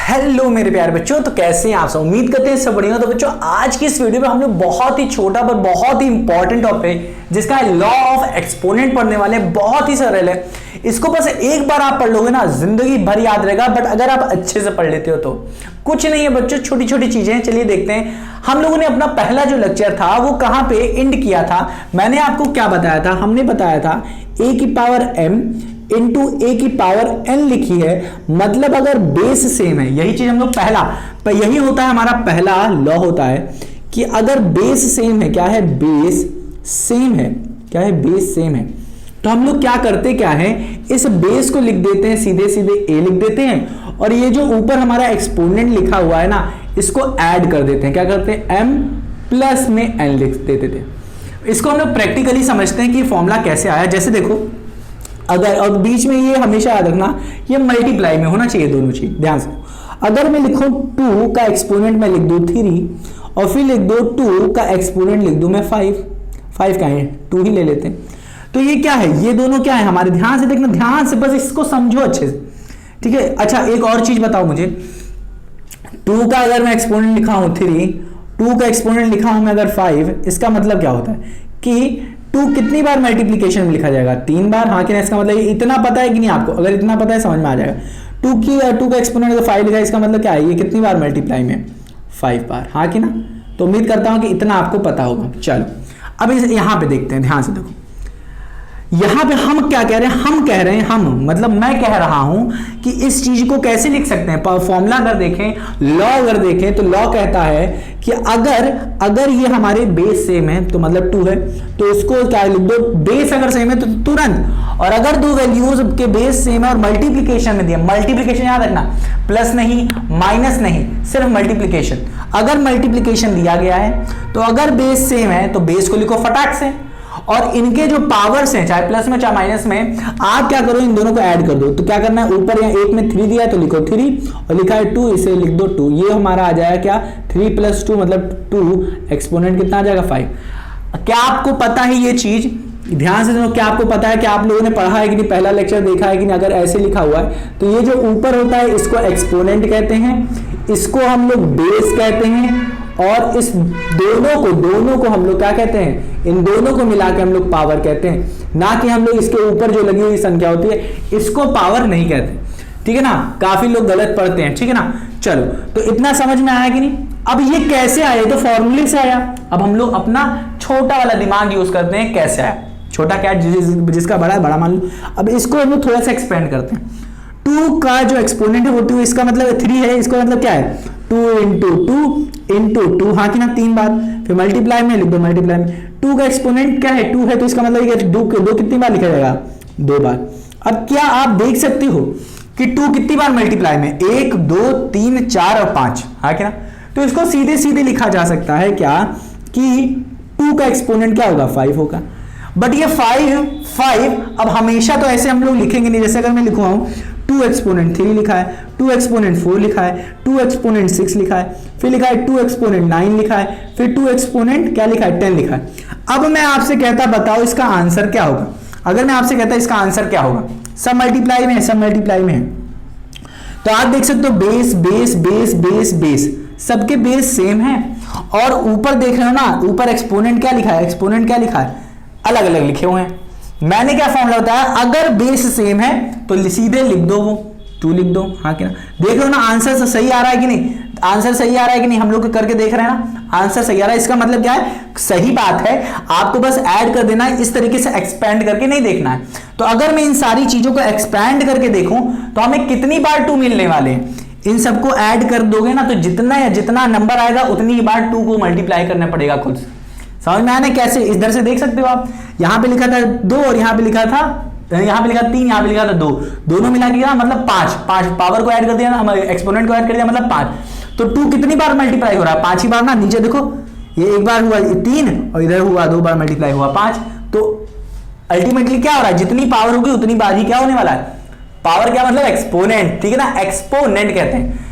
Hello मेरे प्यारे बच्चों, तो कैसे हैं आप सब। उम्मीद करते हैं सब बढ़िया। तो बच्चों आज की इस वीडियो में हम लोग बहुत ही छोटा पर बहुत ही इंपॉर्टेंट टॉपिक जिसका लॉ ऑफ एक्सपोनेंट पढ़ने वाले। बहुत ही सरल है, इसको बस एक बार आप पढ़ लोगे ना जिंदगी भर याद रहेगा। बट अगर आप अच्छे से पढ़ लेते हो तो कुछ नहीं है बच्चों, छोटी छोटी चीजें हैं। चलिए देखते हैं हम लोगों ने अपना पहला जो लेक्चर था वो कहां पे एंड किया था। मैंने आपको क्या बताया था, हमने बताया था a की पावर m इंटू ए की पावर n लिखी है। मतलब अगर बेस सेम है, यही चीज हम लोग पर यही होता है हमारा पहला लॉ होता है कि अगर बेस सेम है, क्या है बेस सेम है, क्या है बेस सेम है, तो हम लोग क्या करते क्या है, इस बेस को लिख देते हैं सीधे सीधे a लिख देते हैं, और ये जो ऊपर हमारा एक्सपोनेंट लिखा हुआ है ना इसको ऐड कर देते हैं। क्या करते हैं, m प्लस में n लिख देते थे। इसको हम लोग प्रैक्टिकली समझते हैं कि फॉर्मूला कैसे आया। जैसे देखो, अगर और बीच में ये हमेशा याद रखना ये मल्टीप्लाई में होना चाहिए दोनों चीज, ध्यान से। अगर मैं लिखूं 2 का एक्सपोनेंट मैं लिख दूं 3 और फिर लिख दो 2 का एक्सपोनेंट लिख दूं मैं 5 का है 2 ही ले लेते हैं। तो ये क्या है, ये दोनों क्या है हमारे, ध्यान से देखना, ध्यान से बस इसको समझो अच्छे से, ठीक है। अच्छा एक और चीज बताओ मुझे, 2 का अगर मैं एक्सपोनेंट लिखा हूं 3, 2 का एक्सपोनेंट लिखा हूं मैं अगर 5, इसका मतलब क्या होता है कि 2 कितनी बार मल्टीप्लिकेशन में लिखा जाएगा, 3 बार। हाँ कि ना, इसका मतलब इतना पता है कि नहीं आपको, अगर इतना पता है समझ में आ जाएगा। 2 का एक्सपोनेंट अगर 5 लिखा है इसका मतलब क्या है, ये कितनी बार मल्टीप्लाई में 5 बार। हाँ कि ना, तो उम्मीद करता हूं कि इतना आपको पता होगा। चलो अब यहां पे देखते हैं, ध्यान से देखो यहां पे हम क्या कह रहे हैं, हम कह रहे हैं, हम मतलब मैं कह रहा हूं कि इस चीज को कैसे लिख सकते हैं। फॉर्मूला अगर देखें, लॉ अगर देखें तो लॉ कहता है कि अगर ये हमारे बेस सेम है तो मतलब 2 है तो इसको क्या लिख दो, बेस अगर सेम है तो तुरंत। और अगर दो वैल्यूज के बेस सेम है और मल्टीप्लिकेशन में दिया, मल्टीप्लिकेशन याद रखना, प्लस नहीं माइनस नहीं, सिर्फ मल्टीप्लिकेशन। अगर मल्टीप्लिकेशन दिया गया है तो अगर बेस सेम है तो बेस को लिखो फटाक से, और इनके जो पावर्स हैं चाहे प्लस में चाहे माइनस में, आप क्या करो इन दोनों को ऐड कर दो। तो क्या करना है, ऊपर यहाँ 1 में 3 दिया है तो लिखो 3 और लिखा है 2, इसे लिख दो 2। ये हमारा आ जाएगा क्या, 3 + 2 मतलब 2, एक्सपोनेंट कितना आ जाएगा 5। क्या आपको पता है ये चीज, ध्यान से सुनो, क्या आपको पता है कि आप लोगों ने पढ़ा है कि नहीं, पहला लेक्चर देखा है कि नहीं। अगर ऐसे लिखा हुआ है तो ये जो ऊपर होता है इसको एक्सपोनेंट कहते हैं, इसको हम लोग बेस कहते हैं, और इस दोनों को हम लोग क्या कहते हैं, इन दोनों को मिला के हम लोग पावर कहते हैं। ना कि हम लोग इसके ऊपर जो लगी हुई संख्या होती है इसको पावर नहीं कहते, ठीक है ना। काफी लोग गलत पढ़ते हैं, ठीक है ना। चलो तो इतना समझ में आया कि नहीं। अब ये कैसे आया, तो फॉर्मूले से आया। अब हम लोग अपना छोटा वाला दिमाग यूज करते हैं, कैसे आया, छोटा क्या जिसका बड़ा है बड़ा मान लो। अब इसको हम लोग थोड़ा सा एक्सपेंड करते हैं। 2 का जो एक्सपोनेंट है वो 2, इसका मतलब 3 है, इसका मतलब क्या है 2 इंटू 2, हाँ कि ना 3 बार। फिर मल्टीप्लाई में लिख दो, मल्टीप्लाई में 2 का एक्सपोनेंट क्या है 2 है, तो इसका मतलब 2 कितनी बार लिखा जाएगा 2 बार। अब क्या आप देख सकते हो कि 2 कितनी बार मल्टीप्लाई में, 1 2 3 4 और 5, हाँ क्या ना। तो इसको सीधे सीधे लिखा जा सकता है क्या कि 2 का एक्सपोनेंट क्या होगा 5 होगा। बट ये 5 अब हमेशा तो ऐसे हम लोग लिखेंगे नहीं। जैसे अगर मैं लिखूं 2 एक्सपोनेंट 3 लिखा है, 2 एक्सपोनेंट 4 लिखा है, 2 एक्सपोनेंट 6 लिखा है, फिर लिखा है 2 एक्सपोनेंट 9 लिखा है, फिर 2 एक्सपोनेंट क्या लिखा है 10 लिखा है। अब मैं आपसे कहता बताओ इसका आंसर क्या होगा। अगर मैं आपसे कहता इसका आंसर क्या होगा, सब मल्टीप्लाई में है, सब मल्टीप्लाई में है। तो आप देख सकते हो base base base base base सबके बेस सेम है, और ऊपर देख रहे हो ना, ऊपर एक्सपोनेंट क्या लिखा है, एक्सपोनेंट क्या लिखा है, अलग अलग लिखे हुए हैं। मैंने क्या फॉर्मूला बताया, अगर बेस सेम है तो सीधे लिख दो वो 2 लिख दो, हाँ कि ना। देख लो ना आंसर सही आ रहा है कि नहीं, आंसर सही आ रहा है कि नहीं, हम लोग करके देख रहे हैं ना, आंसर सही आ रहा है। इसका मतलब क्या है, सही बात है, आपको बस ऐड कर देना है, इस तरीके से एक्सपेंड करके नहीं देखना है। तो अगर मैं इन सारी चीजों को एक्सपेंड करके देखूं तो हमें कितनी बार 2 मिलने वाले हैं, इन सबको ऐड कर दोगे ना तो जितना नंबर आएगा उतनी ही बार 2 को मल्टीप्लाई करना पड़ेगा खुद से। समझ में आया कैसे, इधर से देख सकते हो आप, यहां पे लिखा था 2 और यहां पे लिखा था 3, यहां पे लिखा था 2, दोनों मिला के मतलब 5 पावर को ऐड कर दिया ना, एक्सपोनेंट को ऐड कर दिया मतलब 5। तो 2 कितनी बार मल्टीप्लाई हो रहा है, 5 ही बार ना। नीचे देखो ये एक बार हुआ 3 और इधर हुआ 2 बार मल्टीप्लाई हुआ 5। तो अल्टीमेटली क्या हो रहा है, जितनी पावर होगी उतनी बार ही क्या होने वाला है, पावर क्या मतलब एक्सपोनेंट, ठीक है ना, एक्सपोनेंट कहते हैं।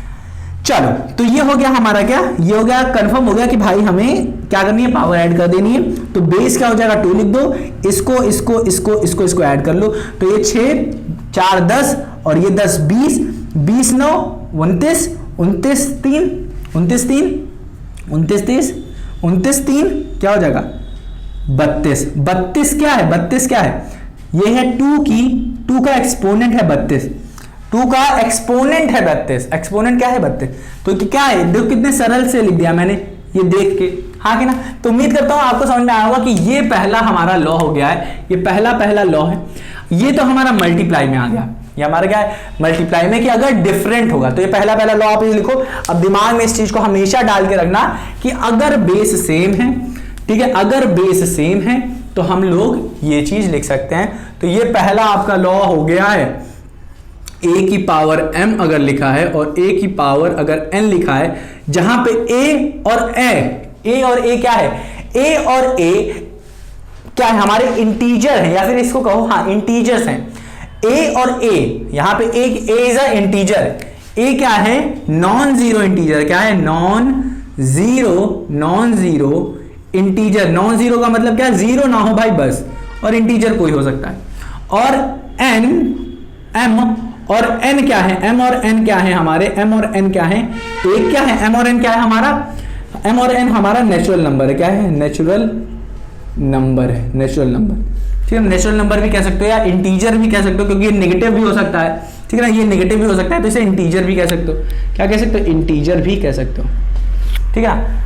चलो तो ये हो गया हमारा, क्या ये हो गया, कंफर्म हो गया कि भाई हमें क्या करनी है, पावर ऐड कर देनी है। तो बेस क्या हो जाएगा 2 लिख दो, इसको ऐड कर लो। तो ये 6 4 10 और ये 10 20 20 9 29 29 3 29 3 29 30 29 3 क्या हो जाएगा 32। 32 क्या है, 32 क्या है, ये है 2 का एक्सपोनेंट है 32, 2 का एक्सपोनेंट है 32, एक्सपोनेंट क्या है 32, तो क्या है देखो कितने सरल से लिख दिया मैंने ये देख के, हाँ कि ना। तो उम्मीद करता हूं आपको समझ में आया होगा कि ये पहला हमारा लॉ हो गया है, ये पहला लॉ है। ये तो हमारा मल्टीप्लाई में आ गया, ये हमारा क्या है मल्टीप्लाई में, कि अगर डिफरेंट होगा तो ये पहला लॉ आप लिखो। अब दिमाग में इस चीज को हमेशा डाल के रखना कि अगर बेस सेम है, ठीक है, अगर बेस सेम है तो हम लोग ये चीज लिख सकते हैं। तो ये पहला आपका लॉ हो गया है, a की पावर m अगर लिखा है और a की पावर अगर n लिखा है, जहां पे a और a क्या है, a और a क्या है हमारे इंटीजर है, या फिर इसको कहो हाँ इंटीजर्स हैं, a और a, यहां पे a is a integer, a क्या है नॉन जीरो इंटीजर, क्या है non zero integer. Non zero का मतलब क्या, जीरो ना हो भाई बस, और इंटीजर कोई हो सकता है। और m और n क्या है, m और n क्या है हमारे, m और n क्या है, एक क्या है m और n क्या है हमारा, m और n हमारा नेचुरल नंबर है, क्या है नेचुरल नंबर है, नेचुरल नंबर, ठीक है। नेचुरल नंबर भी कह सकते हो या इंटीजर भी कह सकते हो, क्योंकि ये नेगेटिव भी हो सकता है, ठीक है ना, ये नेगेटिव भी हो सकता है, तो इसे इंटीजर भी कह सकते हो, क्या कह सकते हो इंटीजर भी कह सकते हो, ठीक है।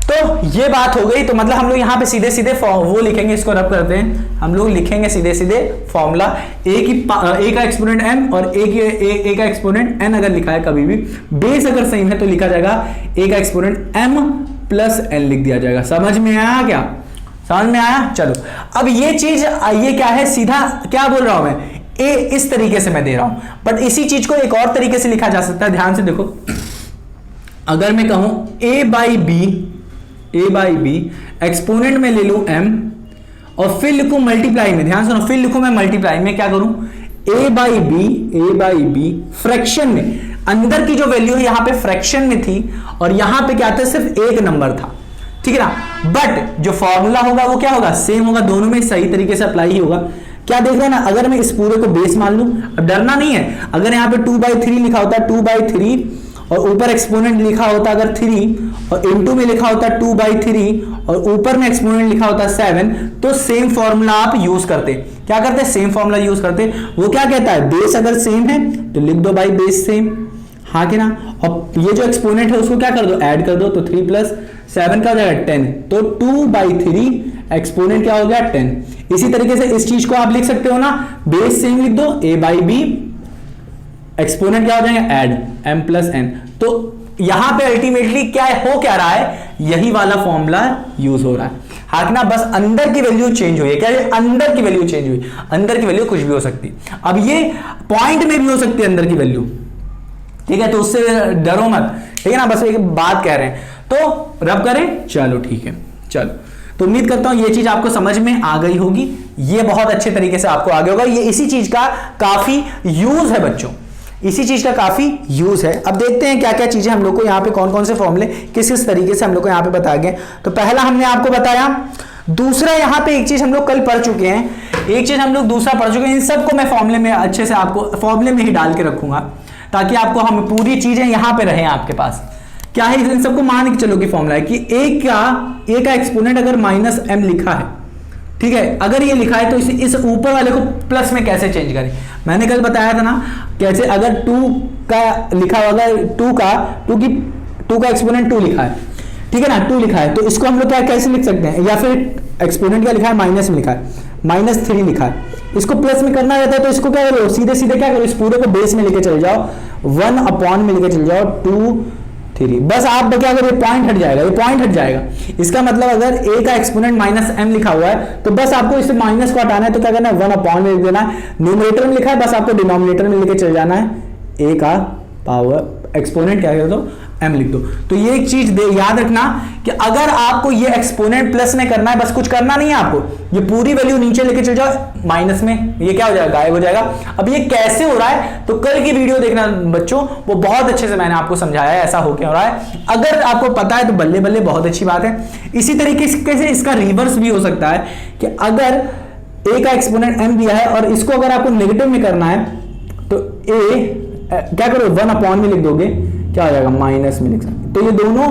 तो ये बात हो गई। तो मतलब हम लोग यहाँ पे सीधे सीधे वो लिखेंगे, इसको रब करते हैं, हम लोग लिखेंगे सीधे सीधे फॉर्मूला, a का एक्सपोनेंट m और a का एक्सपोनेंट n अगर लिखा है कभी भी, बेस अगर सेम है तो लिखा जाएगा a का एक्सपोनेंट m प्लस n लिख दिया जाएगा। समझ में आया क्या, समझ में आया। चलो अब ये चीज, ये क्या है, सीधा क्या बोल रहा हूं मैं, a इस तरीके से मैं दे रहा हूं, बट इसी चीज को एक और तरीके से लिखा जा सकता है। ध्यान से देखो, अगर मैं कहूं a बाई बी एक्सपोनेंट में ले लूं m और फिर लिखूं मल्टीप्लाई में, ध्यान सुनो, फिर लिखूं मैं मल्टीप्लाई में क्या करूं, a बाई बी फ्रैक्शन में, अंदर की जो वैल्यू है यहां पे फ्रैक्शन में थी और यहां पे क्या था, सिर्फ एक नंबर था, ठीक है ना। बट जो फॉर्मूला होगा वो क्या होगा, सेम होगा, दोनों में सही तरीके से अप्लाई ही होगा। क्या देख रहे हैं ना, अगर मैं इस पूरे को बेस मान लूं, अब डरना नहीं है, अगर यहां पे 2/3 लिखा होता है 2/3 और ऊपर एक्सपोनेंट लिखा होता अगर 3 और इनटू में लिखा होता 2/3 और ऊपर में एक्सपोनेंट लिखा होता 7, तो सेम फॉर्मूला आप यूज करते, क्या करते हैं सेम फॉर्मूला यूज करते। वो क्या कहता है, बेस अगर सेम है तो लिख दो भाई बेस सेम, हाँ कि ना, और ये जो एक्सपोनेंट है उसको क्या कर दो, ऐड कर दो, तो 3 + 7 का हो जाएगा 10, तो 2/3 एक्सपोनेंट क्या हो गया 10। इसी तरीके से इस चीज को आप लिख सकते हो ना, बेस सेम लिख दो, a बाई बी एक्सपोनेंट क्या हो जाएगा ऐड m प्लस n। तो यहां पे अल्टीमेटली क्या हो क्या रहा है, यही वाला फॉर्मूला यूज हो रहा है, हाँ ना, बस अंदर की वैल्यू चेंज हुई है, क्या है अंदर की वैल्यू चेंज हुई, अंदर की वैल्यू कुछ भी हो सकती, अब ये पॉइंट में भी हो सकती है अंदर की वैल्यू, ठीक है, तो उससे डरो मत, ठीक है ना, बस एक बात कह रहे हैं। तो रब करें, चलो ठीक है, चलो, तो उम्मीद करता हूं ये चीज आपको समझ में आ गई होगी, ये बहुत अच्छे तरीके से आपको आ गया होगा, ये इसी चीज का काफी यूज है बच्चों, इसी चीज का काफी यूज है। अब देखते हैं क्या क्या चीजें हम लोग को यहाँ पे, कौन कौन से फॉर्मूले किस किस तरीके से हम लोग को यहाँ पे बताए गए। तो पहला हमने आपको बताया, दूसरा यहाँ पे एक चीज हम लोग कल पढ़ चुके हैं, एक चीज हम लोग दूसरा पढ़ चुके हैं, इन सबको मैं फॉर्मूले में अच्छे से आपको फॉर्मूले में ही डाल के रखूंगा, ताकि आपको हम पूरी चीजें यहाँ पे रहे आपके पास। क्या है, इन सबको मान के चलो कि फॉर्मूला है कि a का एक्सपोनेंट अगर -m लिखा है, ठीक है, अगर ये लिखा है तो इस ऊपर वाले को प्लस में कैसे चेंज करें। मैंने कल बताया था ना कैसे, अगर 2 का लिखा होगा, 2 का एक्सपोनेंट 2 लिखा है, ठीक है ना, 2 लिखा है, तो इसको हम लोग क्या कैसे लिख सकते हैं, या फिर एक्सपोनेंट क्या लिखा है माइनस में लिखा है, -3 लिखा है, इसको प्लस में करना रहता है, तो इसको क्या करो, सीधे सीधे क्या करो, इस पूरे को बेस में लेके चले जाओ, 1 में लेके चले जाओ 2 3, बस आप क्या करो, ये पॉइंट हट जाएगा, ये पॉइंट हट जाएगा। इसका मतलब अगर a का एक्सपोनेंट -m लिखा हुआ है तो बस आपको इस माइनस को हटाना है, तो क्या करना है 1 में लिख देना है, न्यूमरेटर में लिखा है, बस आपको डिनोमिनेटर में लेके चले जाना है, a का पावर एक्सपोनेंट क्या कर दो m लिख दो। तो ये एक चीज याद रखना कि अगर आपको ये एक्सपोनेंट प्लस में करना है, बस कुछ करना नहीं है आपको, ये पूरी वैल्यू नीचे लेके चल जाओ माइनस में, ये क्या हो जाएगा, गायब हो जाएगा। अब ये कैसे हो रहा है, तो कल की वीडियो देखना बच्चों, वो बहुत अच्छे से मैंने आपको समझाया है ऐसा हो क्या हो रहा है। अगर आपको पता है तो बल्ले बल्ले, बहुत अच्छी बात है। इसी तरीके से इसका रिवर्स भी हो सकता है कि अगर a का एक्सपोनेंट m दिया है और इसको अगर आपको नेगेटिव में करना है तो a क्या करो 1 में लिख दोगे, क्या हो जाएगा, माइनस में लिख सकते। तो ये दोनों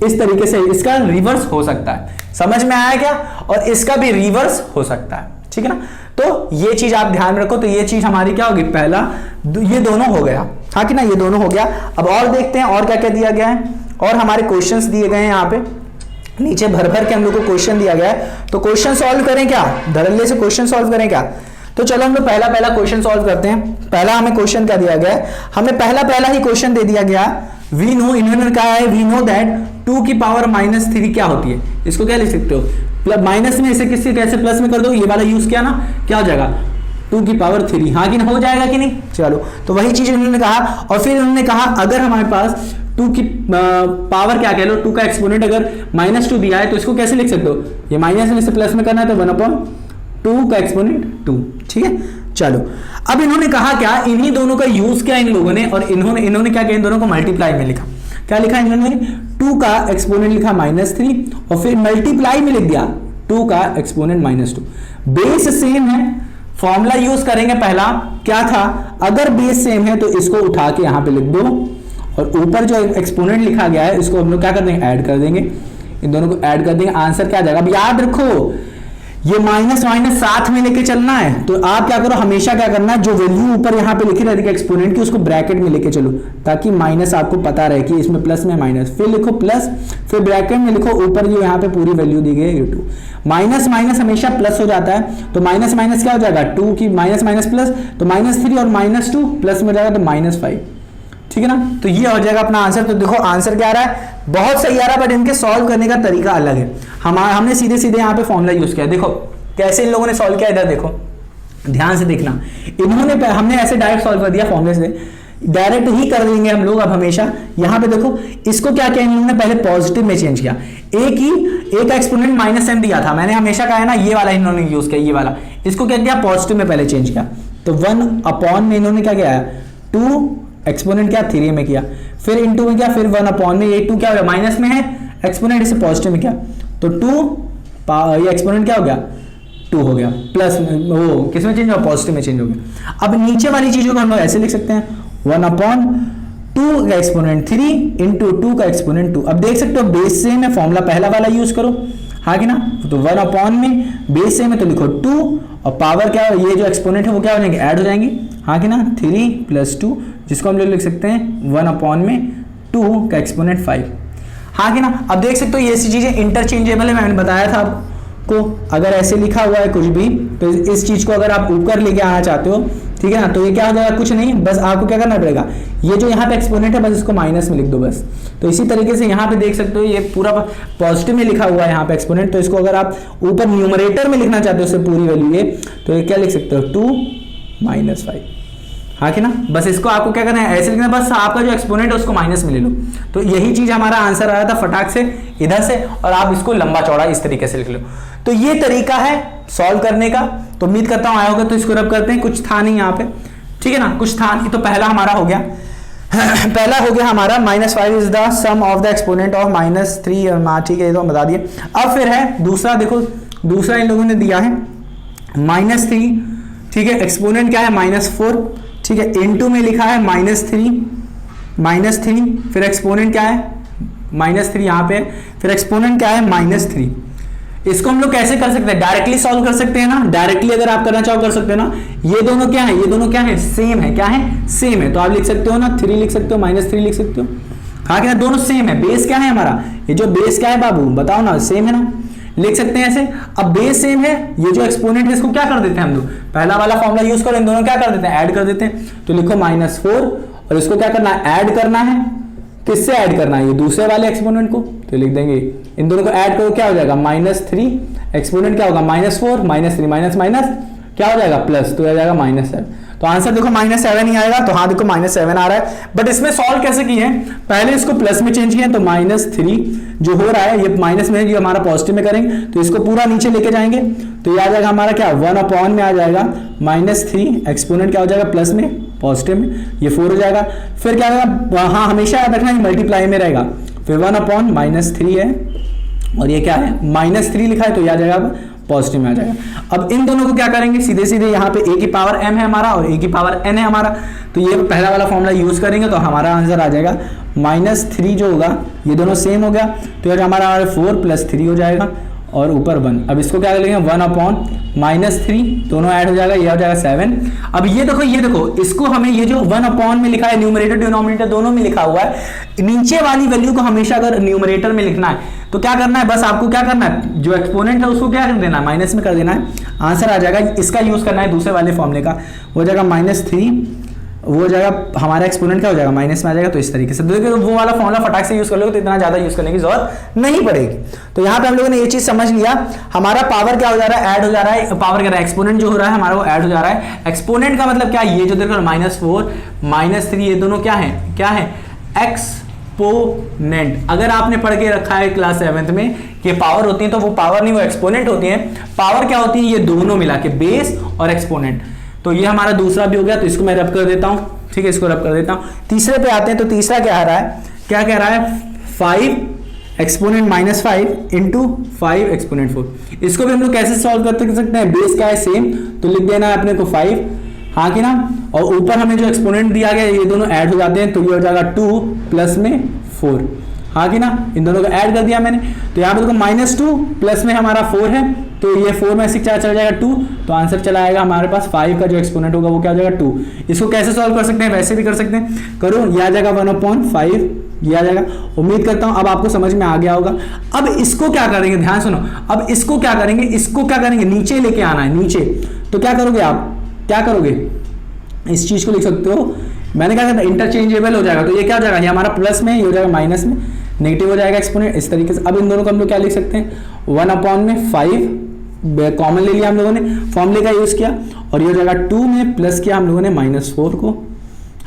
इस तरीके से इसका रिवर्स हो सकता है, समझ में आया क्या? और इसका भी रिवर्स हो सकता है, ठीक है ना। तो ये चीज आप ध्यान में रखो। तो ये चीज हमारी क्या होगी, पहला ये दोनों हो गया, हाँ कि ना, ये दोनों हो गया। अब और देखते हैं और क्या क्या दिया गया है, और हमारे क्वेश्चंस दिए गए हैं यहाँ पे नीचे भर भर के हम लोग को क्वेश्चन दिया गया है। तो क्वेश्चन सॉल्व करें क्या, धड़ल्ले से क्वेश्चन सॉल्व करें क्या? तो चलो हम लोग पहला क्वेश्चन सॉल्व करते हैं। पहला हमें क्वेश्चन क्या दिया गया है, हमें पहला ही क्वेश्चन दे दिया गया, वी नो, इन्होंने कहा है वी नो दैट 2 की पावर -3 क्या होती है। इसको क्या लिख सकते हो, माइनस में इसे किससे कैसे प्लस में कर दो, ये वाला यूज किया ना, क्या हो जाएगा 2 की पावर 3, हाँ कि ना, हो जाएगा कि नहीं। चलो तो वही चीज उन्होंने कहा, और फिर उन्होंने कहा अगर हमारे पास 2 की पावर क्या कह लो, 2 का एक्सपोनेंट अगर -2 दिया है तो इसको कैसे लिख सकते हो, ये माइनस में इसे प्लस में करना है तो 1/2 का एक्सपोनेंट 2, ठीक है। चलो अब इन्होंने कहा क्या, इन्हीं दोनों का यूज किया इन लोगों ने, और इन्होंने क्या किया, इन दोनों को मल्टीप्लाई में लिखा। क्या लिखा इन्होंने, 2 का एक्सपोनेंट लिखा -3 और फिर मल्टीप्लाई में लिख दिया 2 का एक्सपोनेंट -2। बेस सेम है, फॉर्मूला यूज करेंगे। पहला क्या था, अगर बेस सेम है तो इसको उठा के यहां पे लिख दो, और ऊपर जो एक्सपोनेंट लिखा गया है इसको हम लोग क्या कर देंगे, ऐड कर देंगे, इन दोनों को ऐड कर देंगे, आंसर क्या आ जाएगा। अब याद रखो ये माइनस माइनस साथ में लेके चलना है, तो आप क्या करो, हमेशा क्या करना है, जो वैल्यू ऊपर यहाँ पे लिखी रहती है एक्सपोनेंट की, उसको ब्रैकेट में लेके चलो, ताकि माइनस आपको पता रहे कि इसमें प्लस में माइनस, फिर लिखो प्लस, फिर ब्रैकेट में लिखो ऊपर जो यहाँ पे पूरी वैल्यू दी गई है 2। माइनस माइनस हमेशा प्लस हो जाता है, तो माइनस माइनस क्या हो जाएगा 2 की माइनस माइनस प्लस, तो -3 और -2 प्लस में जाएगा तो -5, ठीक है ना। तो ये हो जाएगा अपना आंसर। तो देखो आंसर क्या आ रहा है, बहुत सही आ रहा है, बट इनके सॉल्व करने का तरीका अलग है। हमने सीधे सीधे यहाँ पे फॉर्मूला यूज किया। देखो कैसे इन लोगों ने सॉल्व किया, इधर देखो ध्यान से देखना। हमने ऐसे डायरेक्ट सॉल्व कर दिया फॉर्मूले से, डायरेक्ट ही कर देंगे हम लोग अब हमेशा। यहां पे देखो इसको क्या किया इन्होंने, पहले पॉजिटिव में चेंज किया। एक एक्सपोनेंट -m दिया था, मैंने हमेशा कहा है ना, ये वाला इन्होंने यूज किया, ये वाला, इसको क्या किया पॉजिटिव में पहले चेंज किया। तो 1/, में इन्होंने क्या किया, 2 एक्सपोनेंट क्या 3 में किया, फिर इनटू में किया, फिर 1/, में ये 2 क्या हो गया, माइनस में है एक्सपोनेंट, इसे पॉजिटिव में किया तो 2 ये एक्सपोनेंट क्या हो गया 2 हो गया, प्लस वो किस में चेंज हुआ, पॉजिटिव में चेंज हो गया। अब नीचे वाली चीजों को हम लोग ऐसे लिख सकते हैं, 1/2 का एक्सपोनेंट 3 इंटू 2 का एक्सपोनेंट 2। अब देख सकते हो बेस सेम है, फॉर्मूला पहला वाला यूज करो, हाँ कि ना। तो 1/, में बेस सेम है तो लिखो 2, और पावर क्या है, ये जो एक्सपोनेंट है वो क्या हो जाएंगे, ऐड हो जाएंगे, हाँ कि ना, 3 + 2, जिसको हम लोग लिख सकते हैं 1/, में 2 का एक्सपोनेंट 5, हाँ कि ना। अब देख सकते हो ये सी चीजें इंटरचेंजेबल है, मैंने बताया था आपको, अगर ऐसे लिखा हुआ है कुछ भी तो इस चीज को अगर आप ऊपर लेके आना चाहते हो, ठीक है ना, तो ये क्या हो जाएगा, कुछ नहीं, बस आपको क्या करना पड़ेगा, ये जो यहाँ पे एक्सपोनेंट है बस इसको माइनस में लिख दो बस। तो इसी तरीके से यहाँ पे देख सकते हो ये पूरा पॉजिटिव में लिखा हुआ है यहाँ पे एक्सपोनेंट, तो इसको अगर आप ऊपर न्यूमरेटर में लिखना चाहते हो उससे पूरी वैल्यू ये, तो ये क्या लिख सकते हो 2 - 5, हाँ कि ना। बस इसको आपको क्या करना है, ऐसे लिखना, बस आपका जो एक्सपोनेंट है उसको माइनस में ले लो। तो यही चीज हमारा आंसर आया था फटाक से इधर से, और आप इसको लंबा चौड़ा इस तरीके से लिख लो। तो ये तरीका है सॉल्व करने का। तो उम्मीद करता हूं आया होगा। तो इसको रब करते हैं, कुछ था नहीं यहाँ पे, ठीक है ना, कुछ था नहीं। तो पहला हमारा हो गया पहला हो गया हमारा -5 is the sum of the exponent of -3, ठीक है, ये तो बता दिए। अब फिर है दूसरा, देखो दूसरा इन लोगों ने दिया है -3, ठीक है, एक्सपोनेंट क्या है -4, ठीक है, इनटू में लिखा है -3, फिर एक्सपोनेंट क्या है -3 यहाँ पे, फिर एक्सपोनेंट क्या है -3। इसको हम लोग कैसे कर सकते हैं, डायरेक्टली सॉल्व कर सकते हैं ना, डायरेक्टली अगर आप करना चाहो कर सकते हो ना। ये दोनों क्या है, ये दोनों क्या है, सेम है, क्या है, सेम है, तो आप लिख सकते हो ना 3 लिख सकते हो, -3 लिख सकते हो, हाँ क्या, दोनों सेम है। बेस क्या है हमारा, ये जो बेस क्या है बाबू बताओ ना, सेम है ना, लिख सकते हैं ऐसे। अब बेस सेम है, ये जो एक्सपोनेंट है इसको क्या कर देते हैं हम लोग, पहला वाला फॉर्मूला यूज करो, इन दोनों क्या कर देते हैं, ऐड कर देते हैं। तो लिखो -4, और इसको क्या करना है, ऐड करना है, किससे ऐड करना है, ये दूसरे वाले एक्सपोनेंट को, तो लिख देंगे इन दोनों को ऐड करो, क्या हो जाएगा -3, एक्सपोनेंट क्या होगा -4, -3 माइनस माइनस क्या हो जाएगा प्लस, तो आ जाएगा -7। तो आंसर देखो -7 ही आएगा। तो हाँ देखो -7 आ रहा है, बट इसमें सॉल्व कैसे किए हैं, पहले इसको प्लस में चेंज किया, तो -3 जो हो रहा है ये माइनस में है, जो हमारा पॉजिटिव में करेंगे, तो इसको पूरा नीचे लेके जाएंगे, तो ये आ जाएगा हमारा क्या 1/, में आ जाएगा -3, एक्सपोनेंट क्या हो जाएगा प्लस में, पॉजिटिव में, ये 4 हो जाएगा। फिर क्या होगा, हाँ हमेशा याद रखना मल्टीप्लाई में रहेगा, फिर 1/, -3 है, और ये क्या है -3 लिखा है, तो ये आ जाएगा पॉजिटिव में आ जाएगा। अब इन दोनों को क्या करेंगे, सीधे सीधे यहाँ पे a की पावर m है हमारा और a की पावर n है हमारा, तो ये पहला वाला फॉर्मूला यूज करेंगे तो हमारा आंसर आ जाएगा -3 जो होगा, ये दोनों सेम हो गया तो ये हमारा 4 + 3 हो जाएगा और ऊपर 1। अब इसको क्या कर लेंगे 1/-3 दोनों ऐड हो जाएगा, ये हो जाएगा 7। अब ये देखो इसको हमें ये जो 1 में लिखा है न्यूमरेटर डिनोमिनेटर दोनों में लिखा हुआ है, नीचे वाली वैल्यू को हमेशा अगर न्यूमरेटर में लिखना है तो क्या करना है, बस आपको क्या करना है, जो एक्सपोनेंट है उसको क्या कर देना है, माइनस में कर देना है, आंसर आ जाएगा। इसका यूज करना है दूसरे वाले फॉर्मूले का, हो जाएगा -3, वो हो जाएगा हमारा एक्सपोनेंट क्या हो जाएगा माइनस में आ जाएगा। तो इस तरीके से देखिए वो वाला फॉर्मूला फटाक से यूज कर लोगे तो इतना ज्यादा यूज करने की जरूरत नहीं पड़ेगी। तो यहाँ पे हम लोगों ने ये चीज समझ लिया, हमारा पावर क्या हो जा रहा है, ऐड हो जा रहा है, पावर क्या रहा है एक्सपोनेंट जो हो रहा है हमारा वो ऐड हो जा रहा है। एक्सपोनेंट का मतलब क्या है, ये जो देखो -4 -3 ये दोनों क्या है एक्सपोनेंट। अगर आपने पढ़ के रखा है क्लास 7th में कि पावर होती है तो वो पावर नहीं वो एक्सपोनेंट होती है। पावर क्या होती है, ये दोनों मिला के बेस और एक्सपोनेंट। तो ये हमारा दूसरा भी हो गया, तो इसको मैं रब कर देता हूं, ठीक है, इसको रब कर देता हूं। तीसरे पे आते हैं, तो तीसरा क्या आ रहा है, क्या कह रहा है 5 एक्सपोनेंट -5 × 5 एक्सपोनेंट 4। इसको भी हम लोग कैसे सॉल्व कर सकते हैं, बेस क्या है सेम, तो लिख देना है अपने को 5, हाँ कि ना, और ऊपर हमें जो एक्सपोनेंट दिया गया ये दोनों ऐड हो जाते हैं, तो ये हो जाएगा 2 प्लस में 4, हाँ कि ना, इन दोनों को ऐड कर दिया मैंने। तो यहाँ पे देखो -2 प्लस में हमारा 4 है, तो ये 4 में से क्या चला जाएगा 2, तो आंसर चला आएगा हमारे पास 5 का जो एक्सपोनेंट होगा वो क्या हो जाएगा 2। इसको कैसे सॉल्व कर सकते हैं, वैसे भी कर सकते हैं, करो, ये आ जाएगा 1/5, ये आ जाएगा। उम्मीद करता हूं अब आपको समझ में आ गया होगा। अब इसको क्या करेंगे, ध्यान सुनो, अब इसको क्या करेंगे, नीचे लेके आना है, नीचे। तो क्या करोगे आप, क्या करोगे, इस चीज को लिख सकते हो, मैंने क्या करना, इंटरचेंजेबल हो जाएगा, तो ये क्या हो जाएगा, ये हमारा प्लस में, ये हो जाएगा माइनस में, नेगेटिव हो जाएगा एक्सपोनेंट, इस तरीके से। अब इन दोनों को हम लोग क्या लिख सकते हैं, 1/5 कॉमन ले लिया हम लोगों ने, फॉर्मूले का यूज किया, और ये हो जाएगा 2 में प्लस किया हम लोगों ने -4 को,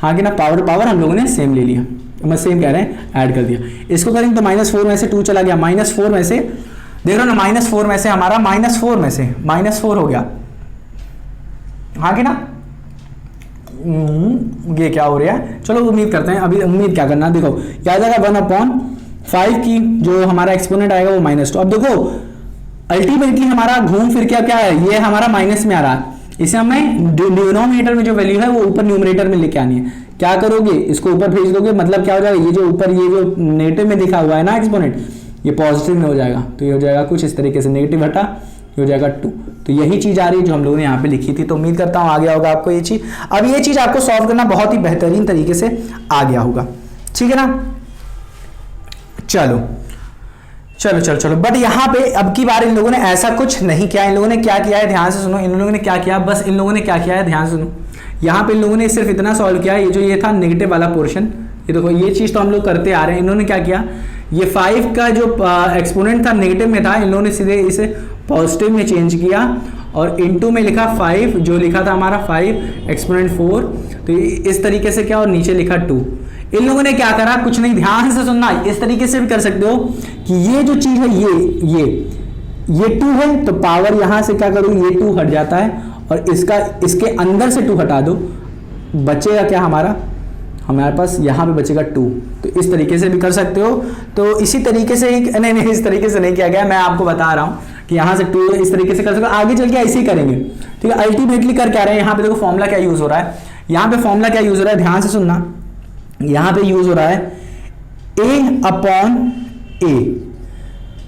हाँ कि ना, पावर हम लोगों ने सेम ले लिया, मैं सेम कह रहे हैं ऐड कर दिया। इसको करेंगे तो -4 में से 2 चला गया, -4 में से देख रहे हो ना, -4 में से हमारा -4 में से -4 हो गया, हाँ कि ना, ये क्या हो रहा है, चलो उम्मीद करते हैं। अभी उम्मीद क्या करना, देखो क्या आ जाएगा 1/5 की जो हमारा एक्सपोनेंट आएगा वो -2। अब देखो अल्टीमेटली हमारा घूम फिर क्या है, ये हमारा माइनस में आ रहा है, इसे हमें डिनोमिनेटर में जो वैल्यू है वो ऊपर न्यूमरेटर में लेके आनी है। क्या करोगे, इसको ऊपर भेज दोगे, मतलब क्या हो जाएगा, ये जो ऊपर ये जो नेगेटिव में दिखा हुआ है ना एक्सपोनेंट, ये पॉजिटिव में हो जाएगा, तो ये हो जाएगा कुछ इस तरीके से, नेगेटिव हटा, ये हो जाएगा 2। तो यही चीज आ रही है जो हम लोगों ने यहाँ पे लिखी थी। तो उम्मीद करता हूँ आ गया होगा आपको ये चीज। अब ये चीज आपको सॉल्व करना बहुत ही बेहतरीन तरीके से आ गया होगा, ठीक है ना। चलो बट यहाँ पे अब की बार इन लोगों ने ऐसा कुछ नहीं किया। इन लोगों ने क्या किया है, ध्यान से सुनो, इन लोगों ने क्या किया, बस इन लोगों ने क्या किया है, ध्यान से सुनो। यहाँ पे इन लोगों ने सिर्फ इतना सॉल्व किया, ये जो ये था नेगेटिव वाला पोर्शन, ये देखो ये चीज तो हम लोग करते आ रहे हैं। इन्होंने क्या किया, ये 5 का जो एक्सपोनेंट था नेगेटिव में था, इन लोगों ने सीधे इसे पॉजिटिव में चेंज किया और इनटू में लिखा 5, जो लिखा था हमारा 5 एक्सपोनेंट 4, तो इस तरीके से क्या, और नीचे लिखा 2। इन लोगों ने क्या करा, कुछ नहीं, ध्यान से सुनना, इस तरीके से भी कर सकते हो कि ये जो चीज है ये 2 है, तो पावर यहां से क्या करूं, ये 2 हट जाता है और इसके अंदर से 2 हटा दो, बचेगा क्या हमारे पास यहाँ पे बचेगा 2। तो इस तरीके से भी कर सकते हो। तो इसी तरीके से ही, नहीं इस तरीके से नहीं किया गया, मैं आपको बता रहा हूँ कि यहाँ से 2 इस तरीके से कर सकते हो, आगे चल के ऐसे ही करेंगे, ठीक है। अल्टीमेटली कर क्या रहे हैं, यहाँ पे देखो फॉर्मूला क्या यूज हो रहा है, यहाँ पे फॉर्मूला क्या यूज हो रहा है, ध्यान से सुनना, यहाँ पे यूज हो रहा है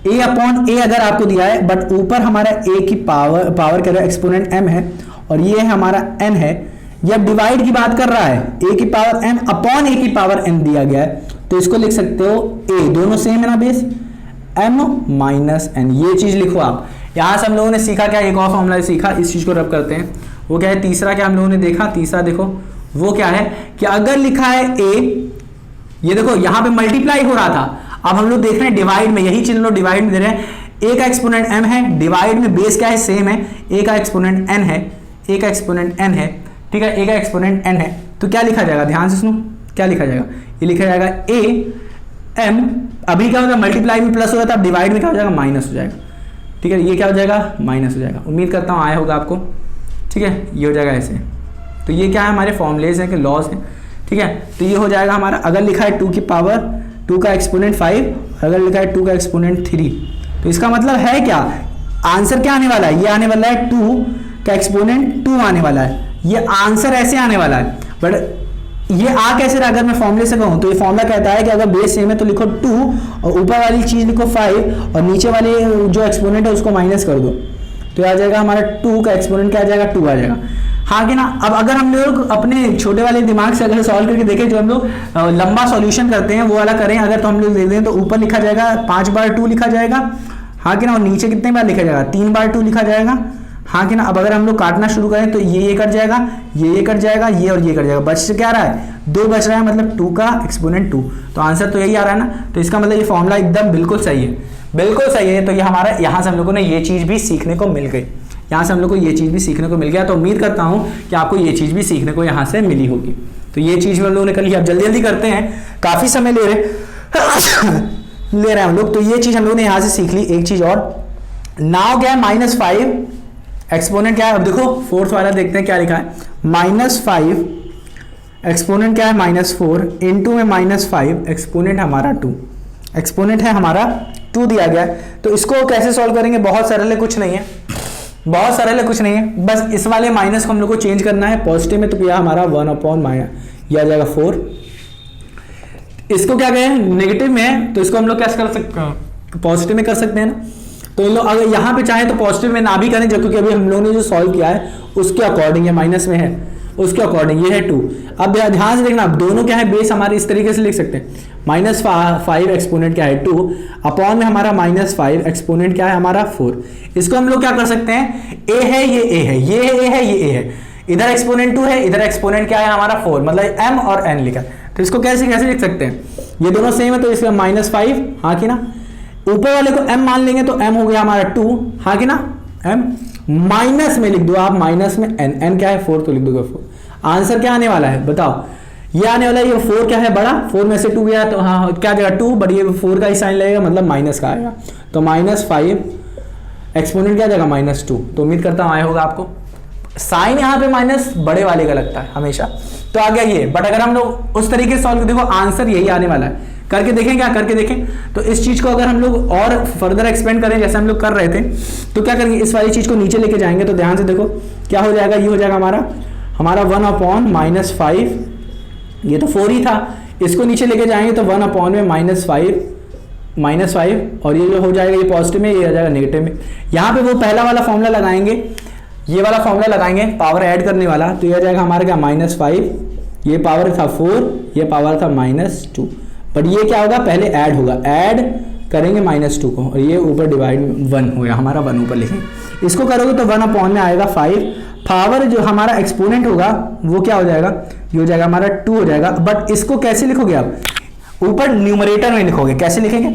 A/A अगर आपको दिया है, बट ऊपर हमारा A की पावर कर रहा है, एक्सपोनेंट m है, और ये हमारा n है, ये अब डिवाइड की बात कर रहा है, A की पावर m अपॉन A की पावर n दिया गया है, तो इसको लिख सकते हो A, दोनों सेम है ना बेस, m - n, ये चीज लिखो आप। यहां से हम लोगों ने सीखा क्या, एक और फॉर्मूला सीखा, इस चीज को रब करते हैं, वो क्या है, तीसरा क्या हम लोगों ने देखा, तीसरा देखो वो क्या है कि अगर लिखा है A, ये देखो यहां पे मल्टीप्लाई हो रहा था, अब हम लोग देख रहे हैं डिवाइड में, यही चीज लोग डिवाइड में दे रहे हैं। A का एक्सपोनेंट m है, डिवाइड में बेस क्या है, सेम है, A का एक्सपोनेंट n है, A का एक्सपोनेंट n है, ठीक है, A का एक्सपोनेंट n है, तो क्या लिखा जाएगा, ध्यान से सुनो, क्या लिखा जाएगा, ये लिखा जाएगा A m, अभी क्या होगा, मल्टीप्लाई में प्लस हो रहा था, अब डिवाइड में क्या हो जाएगा, माइनस हो जाएगा, ठीक है, ये क्या हो जाएगा, माइनस हो जाएगा। उम्मीद करता हूँ आया होगा आपको, ठीक है, ये हो जाएगा ऐसे। तो ये क्या है, हमारे फॉर्मूलेज हैं कि लॉज हैं, ठीक है। तो ये हो जाएगा हमारा, अगर लिखा है 2 की पावर 2 का एक्सपोनेंट 5, अगर लिखा है 2 का एक्सपोनेंट 3, तो इसका मतलब है क्या, आंसर क्या आने वाला है, ये आने वाला है 2 का एक्सपोनेंट 2 आने वाला है, ये आंसर ऐसे आने वाला है। बट ये आ कैसे रहा, अगर मैं फॉर्मूले से कहूँ तो ये फॉर्मूला कहता है कि अगर बेस सेम है तो लिखो 2 और ऊपर वाली चीज लिखो 5 और नीचे वाले जो एक्सपोनेंट है उसको माइनस कर दो, तो आ जाएगा हमारा 2 का एक्सपोनेंट क्या आ जाएगा, 2 आ जाएगा। हाँ कि ना। अब अगर हम लोग अपने छोटे वाले दिमाग से अगर सॉल्व करके देखें, जो हम लोग लंबा सॉल्यूशन करते हैं वो वाला करें अगर, तो हम लोग दे दें तो ऊपर लिखा जाएगा 5 बार 2 लिखा जाएगा, हाँ कि ना, और नीचे कितने बार लिखा जाएगा, 3 बार 2 लिखा जाएगा, हाँ कि ना। अब अगर हम लोग काटना शुरू करें तो ये कट जाएगा, ये कट जाएगा, ये और ये कट जाएगा, बच क्या रहा है, 2 बच रहा है, मतलब 2 का एक्सपोनेंट 2। तो आंसर तो यही आ रहा है ना। तो इसका मतलब ये फॉर्मूला एकदम बिल्कुल सही है, बिल्कुल सही है। तो ये हमारा यहाँ से हम लोगों ने ये चीज़ भी सीखने को मिल गई, यहाँ से हम लोग को ये चीज़ भी सीखने को मिल गया। तो उम्मीद करता हूँ कि आपको ये चीज़ भी सीखने को यहाँ से मिली होगी। तो ये चीज़ हम लोगों ने कर ली। अब जल्दी जल्दी करते हैं, काफ़ी समय ले रहे हैं हम लोग। तो ये चीज़ हम लोगों ने यहाँ से सीख ली। एक चीज़ और, नाउ क्या है, -5 एक्सपोनेंट क्या है, अब देखो फोर्थ वाला देखते हैं क्या लिखा है, -5 एक्सपोनेंट क्या है, -4 इंटू में -5 एक्सपोनेंट हमारा 2, एक्सपोनेंट है हमारा 2 दिया गया है। तो इसको कैसे सॉल्व करेंगे, बहुत सरल है, कुछ नहीं है, बहुत सरल है, कुछ नहीं है। बस इस वाले माइनस को हम लोग को चेंज करना है पॉजिटिव में, तो यह हमारा 1/, यह आ जाएगा 4। इसको क्या कहें, नेगेटिव में है, तो इसको हम लोग कैसे कर सकते हैं, पॉजिटिव में कर सकते हैं ना। तो इन लोग अगर यहाँ पे चाहे तो पॉजिटिव में ना भी करें, क्योंकि अभी हम लोगों ने जो सॉल्व किया है उसके अकॉर्डिंग है, माइनस में है उसके अकॉर्डिंग, ये है 2। अब ध्यान से देखना, दोनों क्या है, बेस हमारे इस तरीके से लिख सकते हैं, -5 एक्सपोनेंट क्या है 2 अपॉन में हमारा -5 एक्सपोनेंट क्या है हमारा 4। इसको हम लोग क्या कर सकते हैं, ए है ये ए है, ये है ए है ये ए है, इधर एक्सपोनेंट 2 है, इधर एक्सपोनेंट क्या है हमारा 4, मतलब m और n लिखा। तो इसको कैसे कैसे लिख सकते हैं, ये दोनों सेम है तो इसका -5, हाँ कि ना, ऊपर वाले को m मान लेंगे तो m हो गया हमारा 2, हाँ कि ना, m माइनस में लिख दो आप, माइनस में n क्या है 4, तो लिख दोगे 4। आंसर क्या आने वाला है बताओ, ये आने वाला है, ये 4 क्या है बड़ा, 4 में से 2 गया तो हाँ क्या जाएगा 2, बट ये 4 का ही साइन लगेगा, मतलब माइनस का आएगा, तो -5 एक्सपोनेंट क्या जाएगा -2। तो उम्मीद करता हूँ आया होगा आपको। साइन यहाँ पे माइनस बड़े वाले का लगता है हमेशा, तो आ गया ये। बट अगर हम लोग उस तरीके से सॉल्व, देखो आंसर यही आने वाला है, करके देखें, क्या करके देखें। तो इस चीज को अगर हम लोग और फर्दर एक्सपेंड करें जैसे हम लोग कर रहे थे, तो क्या करेंगे, इस वाली चीज को नीचे लेके जाएंगे। तो ध्यान से देखो क्या हो जाएगा, ये हो जाएगा हमारा 1/-5, ये तो 4 ही था, इसको नीचे लेके जाएंगे तो 1/में -5 और ये जो हो जाएगा ये पॉजिटिव में, ये आ जाएगा नेगेटिव में। यहाँ पे वो पहला वाला फॉर्मूला लगाएंगे, ये वाला फॉर्मूला लगाएंगे पावर ऐड करने वाला, तो ये आ जाएगा हमारा क्या -5, ये पावर था 4, ये पावर था -2, बट ये क्या होगा, पहले ऐड होगा, ऐड करेंगे -2 को, और ये ऊपर डिवाइड 1 हो गया हमारा, 1 ऊपर लिखेंगे। इसको करोगे तो 1/में आएगा 5, पावर जो हमारा एक्सपोनेंट होगा वो क्या हो जाएगा, ये हो जाएगा हमारा 2 हो जाएगा। बट इसको कैसे लिखोगे आप, ऊपर न्यूमरेटर में लिखोगे, कैसे लिखेंगे,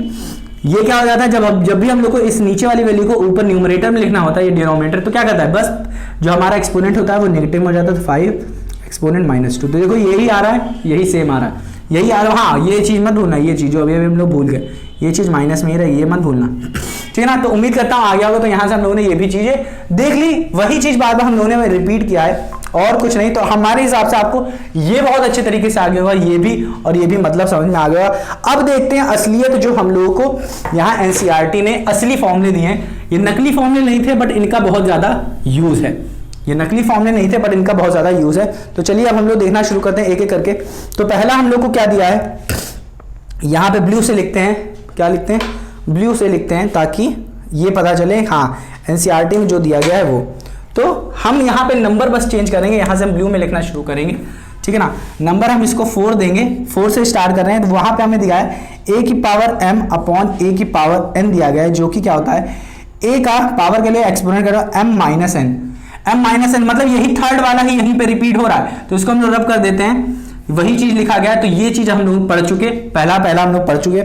ये क्या हो जाता है, जब भी हम लोग को इस नीचे वाली वैल्यू को ऊपर न्यूमरेटर में लिखना होता है, ये डिनोमिनेटर, तो क्या करता है, बस जो हमारा एक्सपोनेंट होता है वो नेगेटिव में हो जाता है, तो 5 एक्सपोनेंट -2। तो देखो यही आ रहा है, यही सेम आ रहा है, यही आ रहा है। हाँ ये चीज़ मत भूलना, ये चीज़ जो अभी हम लोग भूल गए, ये चीज़ माइनस में ही रही, ये मत भूलना, ठीक है ना। तो उम्मीद करता हूँ आ गया होगा। तो यहाँ से हम लोगों ने ये भी चीज़ें देख ली, वही चीज़ बार बार हम लोगों ने रिपीट किया है और कुछ नहीं। तो हमारे हिसाब से आपको ये बहुत अच्छे तरीके से आ गया होगा, ये भी और ये भी मतलब समझ में आ गया होगा। अब देखते हैं असलियत, जो हम लोगों को यहाँ एनसीईआरटी ने असली फॉर्मूले दिए हैं। ये नकली फॉर्मूले नहीं थे, बट इनका बहुत ज़्यादा यूज़ है। ये नकली फॉर्मूले नहीं थे, बट इनका बहुत ज़्यादा यूज़ है। तो चलिए अब हम लोग देखना शुरू करते हैं एक एक करके। तो पहला हम लोग को क्या दिया है, यहाँ पे ब्लू से लिखते हैं, क्या लिखते हैं, ब्लू से लिखते हैं, ताकि ये पता चले हाँ एनसीईआरटी में जो दिया गया है वो। तो हम यहाँ पे नंबर बस चेंज करेंगे, यहाँ से हम ब्लू में लिखना शुरू करेंगे, ठीक है ना। नंबर हम इसको 4 देंगे, 4 से स्टार्ट कर रहे हैं। तो वहाँ पे हमें दिया है a की पावर m अपॉन a की पावर n दिया गया है, जो कि क्या होता है, a का पावर के लिए एक्सपोनेंट करो m माइनस n, मतलब यही थर्ड वाला ही यहीं पे रिपीट हो रहा है। तो इसको हम लोग रब कर देते हैं, वही चीज लिखा गया है। तो ये चीज हम लोग पढ़ चुके, पहला हम लोग पढ़ चुके।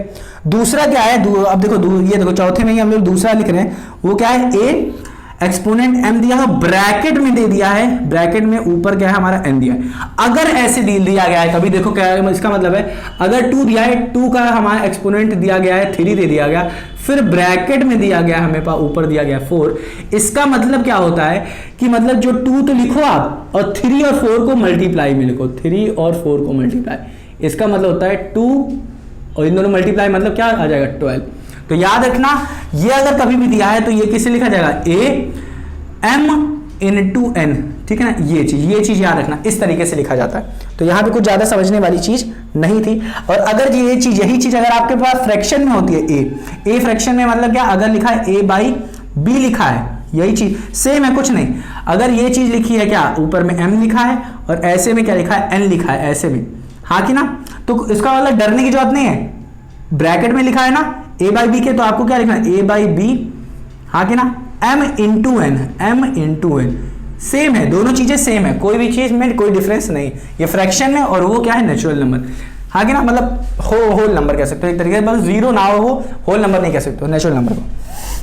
दूसरा क्या है, अब देखो ये देखो चौथे में ही हम लोग दूसरा लिख रहे हैं, वो क्या है, a एक्सपोनेंट m दिया है, ब्रैकेट में दे दिया है, ब्रैकेट में ऊपर क्या है हमारा n दिया है। अगर ऐसे दिया गया है कभी, देखो क्या है इसका मतलब है, अगर 2 दिया है, 2 का हमारा एक्सपोनेंट दिया गया है 3 दे दिया गया, फिर ब्रैकेट में दिया गया हमें पास ऊपर दिया गया 4, इसका मतलब क्या होता है कि मतलब जो 2 तो लिखो आप, और 3 और 4 को मल्टीप्लाई में लिखो, 3 और 4 को मल्टीप्लाई, इसका मतलब होता है 2 और इन दोनों मल्टीप्लाई मतलब क्या आ जाएगा 12। तो तो याद रखना ये अगर कभी भी दिया है तो ये किससे लिखा जाएगा, ए एम इनटू एन, ठीक है ना, ये चीज याद रखना, इस तरीके से लिखा जाता है। तो यहां पे कुछ ज्यादा समझने वाली चीज नहीं थी। और अगर ये चीज, यही चीज अगर आपके पास फ्रैक्शन में होती है, ए फ्रैक्शन में मतलब क्या, अगर लिखा है ए बाई बी लिखा है, यही चीज सेम है, कुछ नहीं। अगर ये चीज लिखी है क्या, ऊपर में एम लिखा है और ऐसे में क्या लिखा है, एन लिखा है, ऐसे में, हाँ कि ना, तो इसका मतलब डरने की जरूरत नहीं है। ब्रैकेट में लिखा है ना ए बाई बी के, तो आपको क्या लिखना है, ए बाई बी, हाँ कि ना, एम इंटू एन, सेम है, दोनों चीजें सेम है, कोई भी चीज में कोई डिफरेंस नहीं। ये फ्रैक्शन है और वो क्या है, नेचुरल नंबर, हाँ कि ना, मतलब होल नंबर कह सकते हो एक तरीके से, बस जीरो ना हो, होल नंबर नहीं कह सकते हो, नेचुरल नंबर को,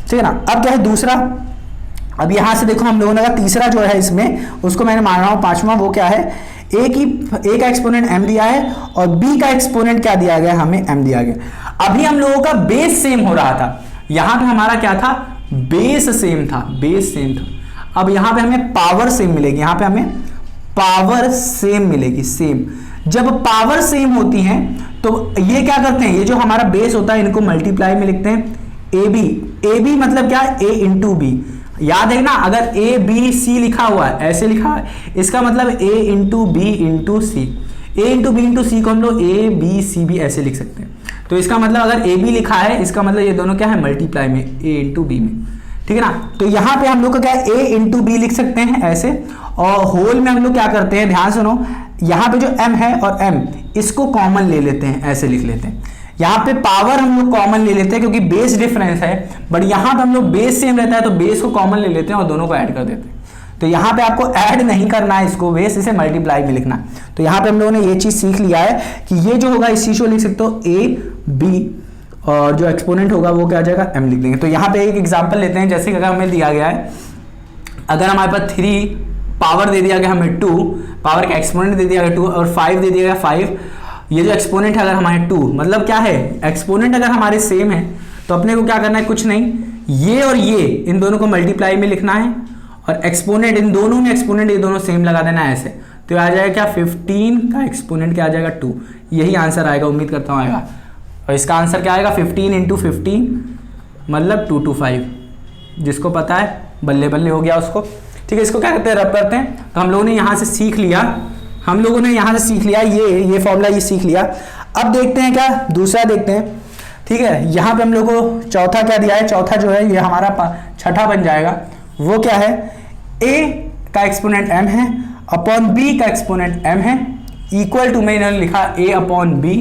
ठीक है ना। अब क्या है दूसरा, अब यहां से देखो हम लोगों ने कहा तीसरा जो है इसमें, उसको मैंने मान रहा हूं पांचवा, वो क्या है, ए का एक्सपोनेंट एम दिया है और बी का एक्सपोनेंट क्या दिया गया, हमें एम दिया गया। अभी हम लोगों का बेस सेम हो रहा था, यहां पे हमारा क्या था, बेस सेम था। अब यहां पे हमें पावर सेम मिलेगी, यहां पे हमें पावर सेम मिलेगी, सेम। जब पावर सेम होती है तो ये क्या करते हैं, ये जो हमारा बेस होता है इनको मल्टीप्लाई में लिखते हैं, ए बी मतलब क्या, ए इंटू बी। याद है ना, अगर ए बी सी लिखा हुआ है, ऐसे लिखा है, इसका मतलब ए इंटू बी इंटू सी, ए इंटू बी इंटू सी को हम लोग ए बी सी भी ऐसे लिख सकते हैं। तो इसका मतलब अगर ए बी लिखा है, इसका मतलब ये दोनों क्या है, मल्टीप्लाई में, ए इंटू बी में, ठीक है ना। तो यहां पे हम लोग का क्या है, ए इंटू बी लिख सकते हैं ऐसे, और होल में हम लोग क्या करते हैं, ध्यान सुनो, यहां पे जो m है और m इसको कॉमन ले लेते हैं, ऐसे लिख लेते हैं। यहां पे पावर हम लोग कॉमन ले लेते हैं क्योंकि बेस डिफरेंस है, बट यहां पे हम लोग बेस सेम रहता है तो बेस को कॉमन ले लेते हैं और दोनों को ऐड कर देते हैं। तो यहां पे आपको ऐड नहीं करना है इसको, बेस इसे मल्टीप्लाई में लिखना। तो यहां पे हम लोगों ने ये चीज सीख लिया है कि ये जो होगा इस चीज को लिख सकते हो ए बी, और जो एक्सपोनेंट होगा वो क्या आ जाएगा, m लिख देंगे। तो यहाँ पे एक एग्जांपल लेते हैं, जैसे कि अगर हमें दिया गया है, अगर हमारे पास 3 पावर दे दिया गया हमें 2, पावर का एक्सपोनेंट दे दिया गया 2 और 5 दे दिया गया 5, ये जो एक्सपोनेंट है अगर हमारे 2, मतलब क्या है, एक्सपोनेंट अगर हमारे सेम है तो अपने को क्या करना है, कुछ नहीं, ये और ये इन दोनों को मल्टीप्लाई में लिखना है और एक्सपोनेंट इन दोनों में, एक्सपोनेंट ये दोनों सेम लगा देना है ऐसे। तो आ जाएगा क्या, 15 का एक्सपोनेंट क्या आ जाएगा, 2। यही आंसर आएगा, उम्मीद करता हूँ आएगा। और इसका आंसर क्या आएगा, 15 इंटू 15 मतलब 225। जिसको पता है बल्ले बल्ले हो गया उसको, ठीक है। इसको क्या कहते हैं, रब करते हैं। तो हम लोगों ने यहाँ से सीख लिया, ये फॉर्मूला ये सीख लिया। अब देखते हैं क्या दूसरा देखते हैं, ठीक है। यहाँ पे हम लोग को चौथा क्या दिया है, चौथा जो है ये हमारा छठा बन जाएगा। वो क्या है, a का एक्सपोनेंट m है अपॉन b का एक्सपोनेंट m है, इक्वल टू में इन्होंने लिखा a अपॉन b,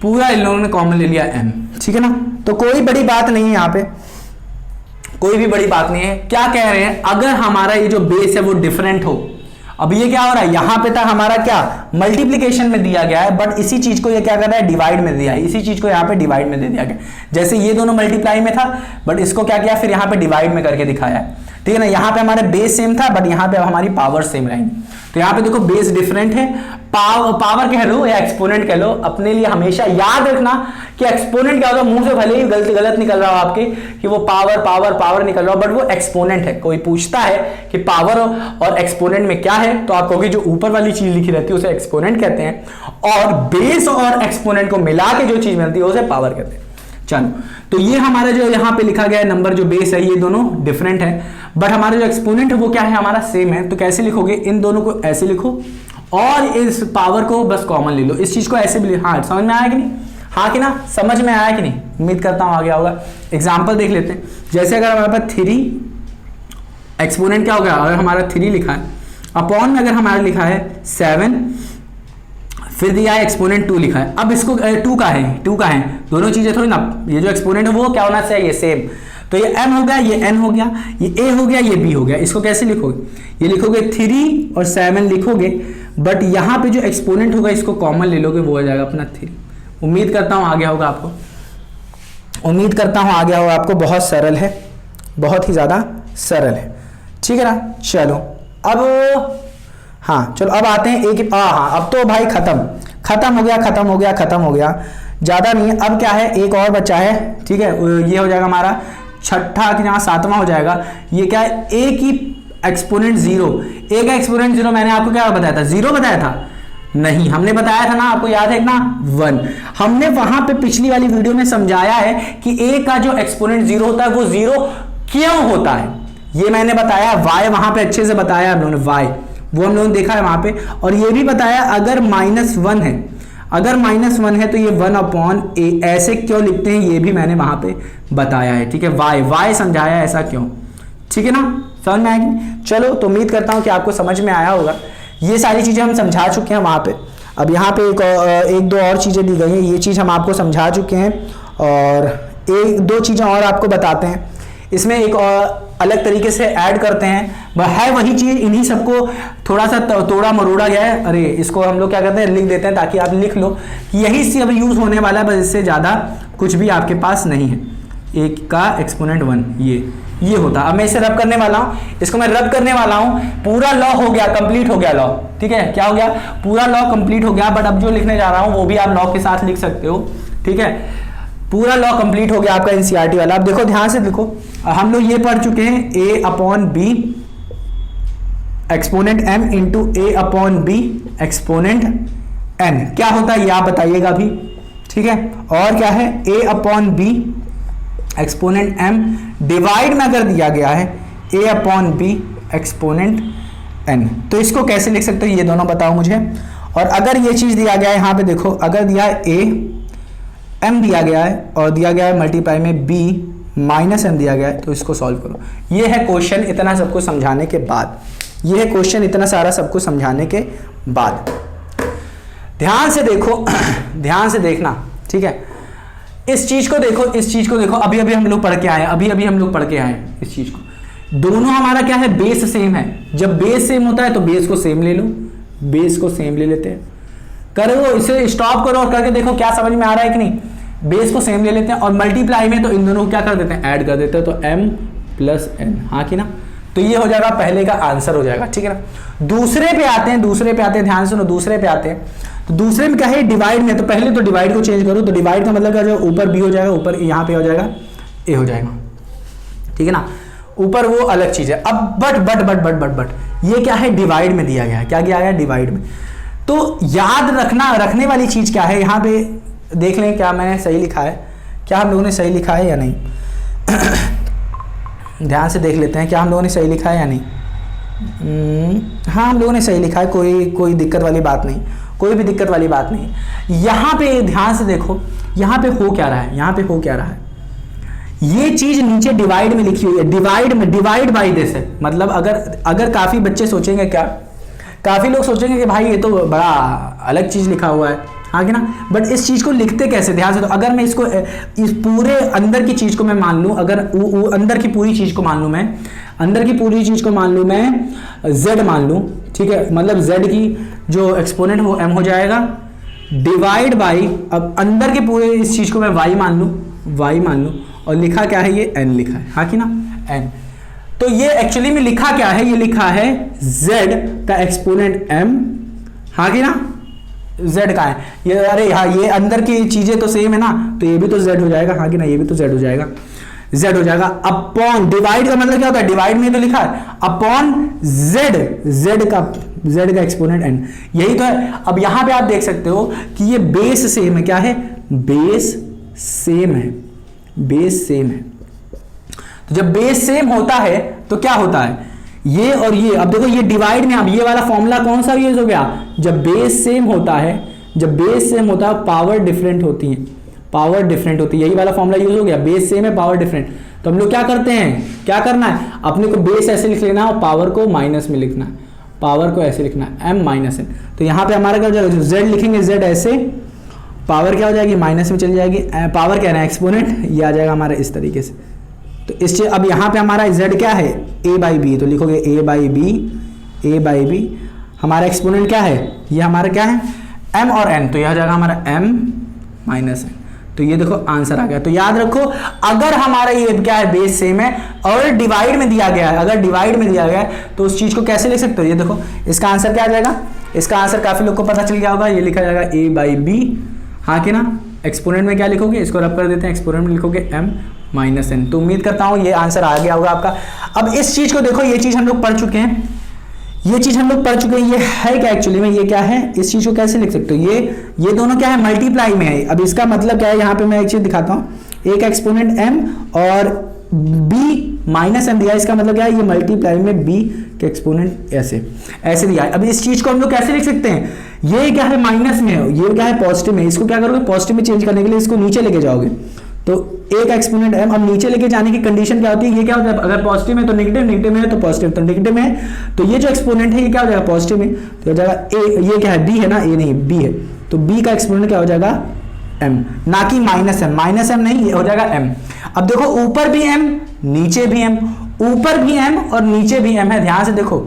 पूरा इन लोगों ने कॉमन ले लिया m, ठीक है ना। तो कोई बड़ी बात नहीं है, यहाँ पे कोई भी बड़ी बात नहीं है। क्या कह रहे हैं, अगर हमारा ये जो बेस है वो डिफरेंट हो, अब ये क्या हो रहा है, यहां पे था हमारा क्या, मल्टीप्लिकेशन में दिया गया है, बट इसी चीज को ये क्या कर रहा है, डिवाइड में दिया है, इसी चीज को यहाँ पे डिवाइड में दे दिया गया। जैसे ये दोनों मल्टीप्लाई में था, बट इसको क्या किया, फिर यहाँ पे डिवाइड में करके दिखाया है, ठीक है ना। यहाँ पे हमारे बेस सेम था, बट यहाँ पे हमारी पावर सेम रहेंगी। तो यहाँ पे देखो बेस डिफरेंट है, पावर कह लो या एक्सपोनेंट कह लो, अपने लिए हमेशा याद रखना कि एक्सपोनेंट क्या होगा, मुंह से भले ही गलत निकल रहा हो आपके कि वो पावर निकल रहा हो, बट वो एक्सपोनेंट है। कोई पूछता है कि पावर और एक्सपोनेंट में क्या है, तो आप कहोगे जो ऊपर वाली चीज लिखी रहती है उसे एक्सपोनेंट कहते हैं, और बेस और एक्सपोनेंट को मिला के जो चीज मिलती है उसे पावर कहते हैं। चलो, तो ये हमारा जो यहाँ पे लिखा गया है नंबर, जो बेस है, ये दोनों डिफरेंट है, बट हमारा जो एक्सपोनेंट है वो क्या है, हमारा सेम है। तो कैसे लिखोगे, इन दोनों को ऐसे लिखो और इस पावर को बस कॉमन ले लो, इस चीज को ऐसे भी। हाँ, समझ में आया कि नहीं, हाँ कि ना, समझ में आया कि नहीं, उम्मीद करता हूं आ गया होगा। एग्जाम्पल देख लेते हैं, जैसे अगर हमारे पास 3 एक्सपोनेंट क्या हो गया, अगर हमारा 3 लिखा है, अपॉन में अगर हमारा लिखा है 7, फिर दिया है एक्सपोनेंट 2 लिखा है। अब इसको 2 का है, दोनों चीजें थोड़ी ना, ये जो एक्सपोनेंट है वो क्या होना चाहिए, सेम। तो ये m हो गया, ये n हो गया, ये a हो गया, ये b हो गया। इसको कैसे लिखोगे, ये लिखोगे 3 और 7 लिखोगे, बट यहाँ पे जो एक्सपोनेंट होगा इसको कॉमन ले लोगे, वो हो जाएगा अपना 3। उम्मीद करता हूँ आ गया होगा आपको, बहुत सरल है, बहुत ही ज्यादा सरल है, ठीक है ना। चलो अब हाँ, चलो अब आते हैं एक, हाँ अब तो भाई खत्म हो गया, ज्यादा नहीं है। अब क्या है, एक और बचा है, ठीक है, ये हो जाएगा हमारा छठा कि यहाँ 7वां हो जाएगा। ये क्या है, a की एक्सपोनेंट 0, a का एक्सपोनेंट 0, मैंने आपको क्या बताया था, 0 बताया था। नहीं, हमने बताया था ना, आपको याद है ना 1। हमने वहां पे पिछली वाली वीडियो में समझाया है कि a का जो एक्सपोनेंट 0 होता है वो 0 क्यों होता है, ये मैंने बताया। y वहां पे अच्छे से बताया हम लोगों ने, y वो हम लोगों ने देखा है वहां पे। और ये भी बताया अगर -1 है, अगर -1 है तो ये 1/a ऐसे क्यों लिखते हैं, ये भी मैंने वहां पे बताया है। ठीक है, y समझाया ऐसा क्यों। ठीक है ना, समझ में आएगी। चलो, तो उम्मीद करता हूं कि आपको समझ में आया होगा। ये सारी चीजें हम समझा चुके हैं वहां पे। अब यहाँ पे एक दो और चीजें दी गई हैं, ये चीज हम आपको समझा चुके हैं और एक दो चीजें और आपको बताते हैं। इसमें एक और अलग तरीके से ऐड करते हैं, वह है वही चीज, इन्हीं सबको थोड़ा सा तोड़ा मरोड़ा गया है। अरे इसको हम लोग क्या करते हैं, लिख देते हैं ताकि आप लिख लो कि यही से अब यूज होने वाला है, बस इससे ज्यादा कुछ भी आपके पास नहीं है। एक का एक्सपोनेंट 1 ये होता। अब मैं इसे रब करने वाला हूं, इसको मैं रब करने वाला हूं। पूरा लॉ हो गया, कंप्लीट हो गया लॉ। ठीक है, क्या हो गया, पूरा लॉ कंप्लीट हो गया। बट अब जो लिखने जा रहा हूं वो भी आप लॉ के साथ लिख सकते हो। ठीक है, पूरा लॉ कंप्लीट हो गया आपका एनसीईआरटी वाला। अब देखो, ध्यान से देखो, हम लोग ये पढ़ चुके हैं a/b exponent m into a/b exponent n। क्या होता है ये आप बताइएगा अभी। ठीक है, और क्या है, a/b एक्सपोनेंट m डिवाइड में अगर दिया गया है a/b एक्सपोनेंट n, तो इसको कैसे लिख सकते हो, ये दोनों बताओ मुझे। और अगर ये चीज दिया गया है, यहां पे देखो, अगर दिया है a m दिया गया है और दिया गया है मल्टीप्लाई में b माइनस m दिया गया है, तो इसको सॉल्व करो। ये है क्वेश्चन इतना सबको समझाने के बाद, ये है क्वेश्चन इतना सारा सबको समझाने के बाद। ध्यान से देखो, ध्यान से देखना। ठीक है, इस चीज को देखो, इस चीज को देखो, अभी अभी हम लोग पढ़ के आए, अभी अभी हम लोग पढ़ के आए इस चीज को। दोनों हमारा क्या है, बेस सेम है। जब बेस सेम होता है तो बेस को सेम ले लो, बेस को सेम ले लेते हैं। करो, इसे स्टॉप करो और करके देखो क्या समझ में आ रहा है कि नहीं। बेस को सेम ले लेते हैं और मल्टीप्लाई में तो इन दोनों को क्या कर देते हैं, ऐड कर देते हैं, तो m प्लस n, हाँ कि ना। तो ये हो जाएगा, पहले का आंसर हो जाएगा। ठीक है ना। दूसरे पे आते हैं, दूसरे पे आते हैं, ध्यान सुनो, दूसरे पे आते हैं। तो दूसरे में क्या है, डिवाइड में। तो पहले तो डिवाइड को चेंज करो, तो डिवाइड का मतलब क्या, जो ऊपर b हो जाएगा, ऊपर यहाँ पे हो जाएगा a हो जाएगा। ठीक है ना, ऊपर वो अलग चीज है। अब बट ये क्या है, डिवाइड में दिया गया है। क्या किया गया, डिवाइड में। तो याद रखने वाली चीज क्या है, यहाँ पे देख लें क्या मैंने सही लिखा है, क्या हम लोगों ने सही लिखा है या नहीं। ध्यान से देख लेते हैं क्या हम लोगों ने सही लिखा है या नहीं। हाँ, हम लोगों ने सही लिखा है, कोई दिक्कत वाली बात नहीं, कोई भी दिक्कत वाली बात नहीं। यहाँ पे ध्यान से देखो, यहाँ पे हो क्या रहा है, यहाँ पे हो क्या रहा है, ये चीज नीचे डिवाइड में लिखी हुई है। डिवाइड में, डिवाइड बाई दिस है। मतलब अगर काफी बच्चे सोचेंगे, क्या काफी लोग सोचेंगे कि भाई ये तो बड़ा अलग चीज लिखा हुआ है, हाँ कि ना। बट इस चीज को लिखते कैसे, ध्यान से। तो अगर मैं इसको, इस पूरे अंदर की चीज को मैं मान लूं, अगर अंदर की पूरी चीज को मान लूं, मैं अंदर की पूरी चीज को मान लूं, मैं z मान लूं। ठीक है, मतलब z की जो एक्सपोनेंट वो m हो जाएगा, डिवाइड बाई, अब अंदर के पूरे इस चीज को मैं y मान लूं, और लिखा क्या है, ये n लिखा है, हाँ कि ना, n। तो ये एक्चुअली में लिखा क्या है, ये लिखा है z का एक्सपोनेंट m, हाँ कि ना, z का है ये। अरे हाँ, ये अंदर की चीजें तो सेम है ना, तो ये भी तो z हो जाएगा, हाँ कि ना, ये भी तो z हो जाएगा, z हो जाएगा। अपॉन, डिवाइड का मतलब क्या होता है, डिवाइड में तो लिखा है अपॉन z का एक्सपोनेंट n, यही तो है। अब यहां पे आप देख सकते हो कि ये बेस सेम है। क्या है, बेस सेम है, बेस सेम है। तो जब बेस सेम होता है तो क्या होता है, ये और ये, अब देखो ये डिवाइड में, अब ये वाला फॉर्मूला कौन सा यूज हो गया, जब बेस सेम होता है, जब बेस सेम होता है पावर डिफरेंट होती है, पावर डिफरेंट होती है, यही वाला फॉर्मूला यूज हो गया, बेस सेम है पावर डिफरेंट। तो हम लोग क्या करते हैं, क्या करना है, अपने को बेस ऐसे लिख लेना और पावर को माइनस में लिखना है, पावर को ऐसे लिखना है m माइनस n। तो यहाँ पे हमारा क्या हो जाएगा, z लिखेंगे, z ऐसे, पावर क्या हो जाएगी, माइनस में चली जाएगी, पावर क्या है, एक्सपोनेंट, ये आ जाएगा हमारा इस तरीके से। तो इससे अब यहाँ पे हमारा z क्या है, a बाई बी, तो लिखोगे a बाई बी, हमारा एक्सपोनेंट क्या है, ये हमारा क्या है, m और n, तो यह आ जाएगा हमारा m माइनस n। तो ये देखो आंसर आ गया। तो याद रखो, अगर हमारा ये क्या है, बेस सेम है और डिवाइड में दिया गया है, अगर डिवाइड में दिया गया है तो उस चीज को कैसे लिख सकते हो, ये देखो इसका आंसर क्या आ जाएगा, इसका आंसर काफी लोग को पता चल गया होगा, ये लिखा जाएगा a बाई बी, हाँ कि ना। एक्सपोनेंट में क्या लिखोगे, इसको रब कर देते हैं, एक्सपोनेंट में लिखोगे m माइनस n। तो उम्मीद करता हूं ये आंसर आ गया होगा आपका। अब इस चीज को देखो, ये चीज हम लोग पढ़ चुके हैं, ये चीज हम लोग पढ़ चुके हैं। ये है क्या एक्चुअली में, ये क्या है, इस चीज को कैसे लिख सकते हो, ये दोनों क्या है, मल्टीप्लाई में है। अब इसका मतलब क्या है, यहाँ पे मैं एक चीज दिखाता हूँ, एक एक्सपोनेंट m और b माइनस m दिया है, इसका मतलब क्या है, ये मल्टीप्लाई में b के एक्सपोनेंट ऐसे दिया है। अब इस चीज को हम लोग कैसे लिख सकते हैं, ये क्या है माइनस में है, ये क्या है पॉजिटिव में, इसको क्या करोगे पॉजिटिव में चेंज करने के लिए इसको नीचे लेके जाओगे, तो एक एक्सपोनेंट m। अब नीचे लेके जाने की कंडीशन क्या होती है, ये क्या होता है, अगर पॉजिटिव में तो नेगेटिव, नेगेटिव में है तो पॉजिटिव, तो नेगेटिव में है तो ये जो एक्सपोनेंट है ये क्या हो जाएगा पॉजिटिव में, तो हो जाएगा a, ये क्या है b है ना, a नहीं b है, तो b का एक्सपोनेंट क्या हो जाएगा m, ना कि माइनस m नहीं, ये हो जाएगा m। अब देखो ऊपर भी m नीचे भी m, ऊपर भी m और नीचे भी m है, ध्यान से देखो,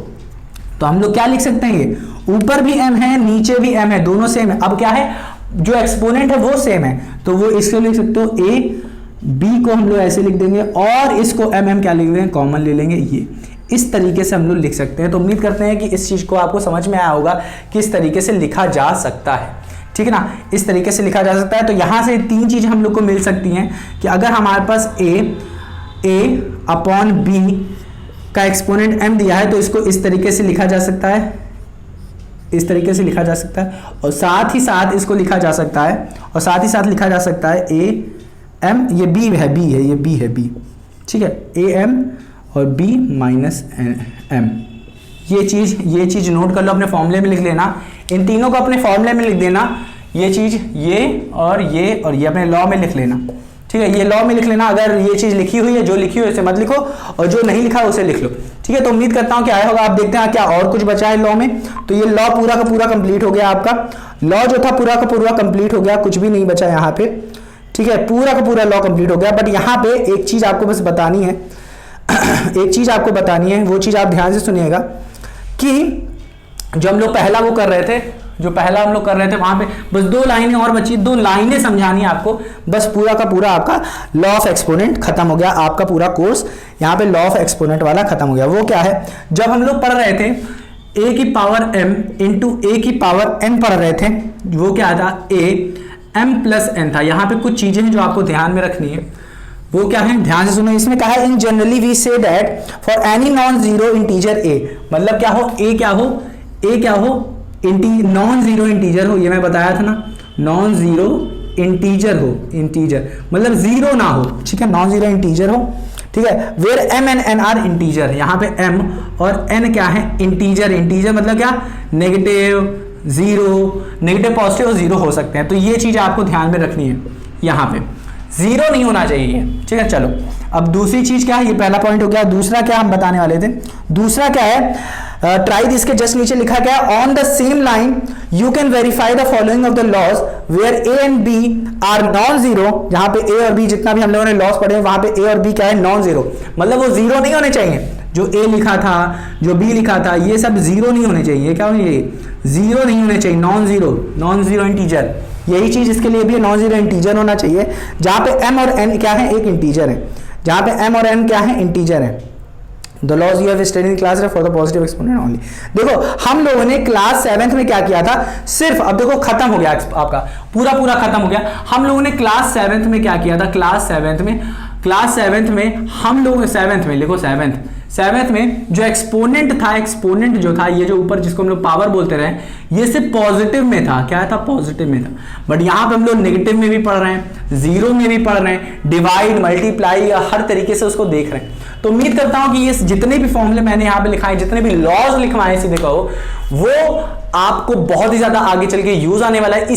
तो हम लोग क्या लिख सकते हैं, ये ऊपर भी m है नीचे भी m है, दोनों सेम है। अब क्या है, जो एक्सपोनेंट है वो सेम है, तो वो इसको लिख सकते हो a, b को हम लोग ऐसे लिख देंगे और इसको m क्या लिख देंगे, कॉमन ले लेंगे, ये इस तरीके से हम लोग लिख सकते हैं। तो उम्मीद करते हैं कि इस चीज को आपको समझ में आया होगा कि इस तरीके से लिखा जा सकता है, ठीक है ना, इस तरीके से लिखा जा सकता है। तो यहां से तीन चीजें हम लोग को मिल सकती हैं कि अगर हमारे पास a अपॉन b का एक्सपोनेंट m दिया है तो इसको इस तरीके से लिखा जा सकता है, इस तरीके से लिखा जा सकता है, और साथ ही साथ इसको लिखा जा सकता है, और साथ ही साथ लिखा जा सकता है a m, ये b है b, ठीक है, a m और b माइनस m। ये चीज नोट कर लो, अपने फॉर्मूले में लिख लेना, इन तीनों को अपने फॉर्मूले में लिख देना, ये चीज ये और ये अपने लॉ में लिख लेना, ठीक है, ये लॉ में लिख लेना। अगर ये चीज लिखी हुई है, जो लिखी हुई है उसे मत लिखो, और जो नहीं लिखा है उसे लिख लो, ठीक है। तो उम्मीद करता हूं कि आया होगा। आप देखते हैं क्या और कुछ बचा है लॉ में, तो ये लॉ पूरा का पूरा कंप्लीट हो गया, आपका लॉ जो था पूरा का पूरा कंप्लीट हो गया, कुछ भी नहीं बचा यहाँ पे, ठीक है, पूरा का पूरा लॉ कंप्लीट हो गया। बट यहाँ पे एक चीज आपको बस बतानी है, एक चीज आपको बतानी है, वो चीज आप ध्यान से सुनिएगा कि जो हम लोग पहला वो कर रहे थे, वहां पे बस 2 लाइनें और बची, 2 लाइनें समझानी है आपको, बस पूरा का पूरा आपका लॉ ऑफ एक्सपोनेंट खत्म हो गया, आपका पूरा कोर्स यहाँ पे लॉ ऑफ एक्सपोनेंट वाला खत्म हो गया। वो क्या है, जब हम लोग पढ़ रहे थे a की पावर m इंटू a की पावर n पढ़ रहे थे, वो क्या था, a m प्लस n था। यहाँ पे कुछ चीजें हैं जो आपको ध्यान में रखनी है, वो क्या है, ध्यान से सुनो। इसमें कहा है in generally we say that for any non zero integer a, मतलब क्या हो, a क्या हो नॉन जीरो इंटीजर हो, ये मैं बताया था ना, नॉन जीरो इंटीजर हो, इंटीजर मतलब जीरो ना हो, ठीक है, नॉन जीरो इंटीजर हो, ठीक है। Where m and n are integer, यहाँ पे m और n क्या है, इंटीजर मतलब क्या, नेगेटिव, जीरो, नेगेटिव पॉजिटिव और जीरो हो सकते हैं। तो ये चीज आपको ध्यान में रखनी है, यहाँ पे जीरो नहीं होना चाहिए, ठीक है। चलो अब दूसरी चीज क्या है, ये पहला पॉइंट हो गया। दूसरा क्या हम बताने वाले थे, दूसरा क्या है, ट्राई दिस के जस्ट नीचे लिखा गया, on the same line you can verify the following of the laws where a and b are non zero. जहां पे a और b जितना भी हम लोगों ने लॉज पढ़े वहां पे a और b क्या है, नॉन जीरो, मतलब वो जीरो नहीं होने चाहिए। जो a लिखा था, जो b लिखा था, ये सब जीरो नहीं होने चाहिए। क्या होने चाहिए, जीरो नहीं होने चाहिए, नॉन जीरो इंटीजर। यही चीज इसके लिए भी नॉन जीरो इंटीजर होना चाहिए, जहां पे m और n क्या है, एक इंटीजर है, जहां पे m और n क्या है, इंटीजर है। The laws you have studied in class for the positive exponent only। देखो हम लोगों ने क्लास 7th में क्या किया था, सिर्फ अब देखो खत्म हो गया आपका पूरा खत्म हो गया। हम लोगों ने क्लास 7th में क्या किया था, क्लास 7th में हम लोग 7th में लिखो, 7th में जो एक्सपोनेंट था, एक्सपोनेंट जो था, ये जो ऊपर जिसको हम लोग पावर बोलते रहे, ये सिर्फ पॉजिटिव में था। क्या था, पॉजिटिव में था। बट यहाँ पे हम लोग नेगेटिव में भी पढ़ रहे हैं, जीरो में भी पढ़ रहे हैं, डिवाइड, मल्टीप्लाई, हर तरीके से उसको देख रहे हैं। तो उम्मीद करता हूं कि ये जितने भी फॉर्मूले मैंने यहाँ पे लिखाए, जितने भी लॉज लिखवाए सीधे कहो, वो आपको बहुत ही ज्यादा आगे चल के यूज आने वाला है।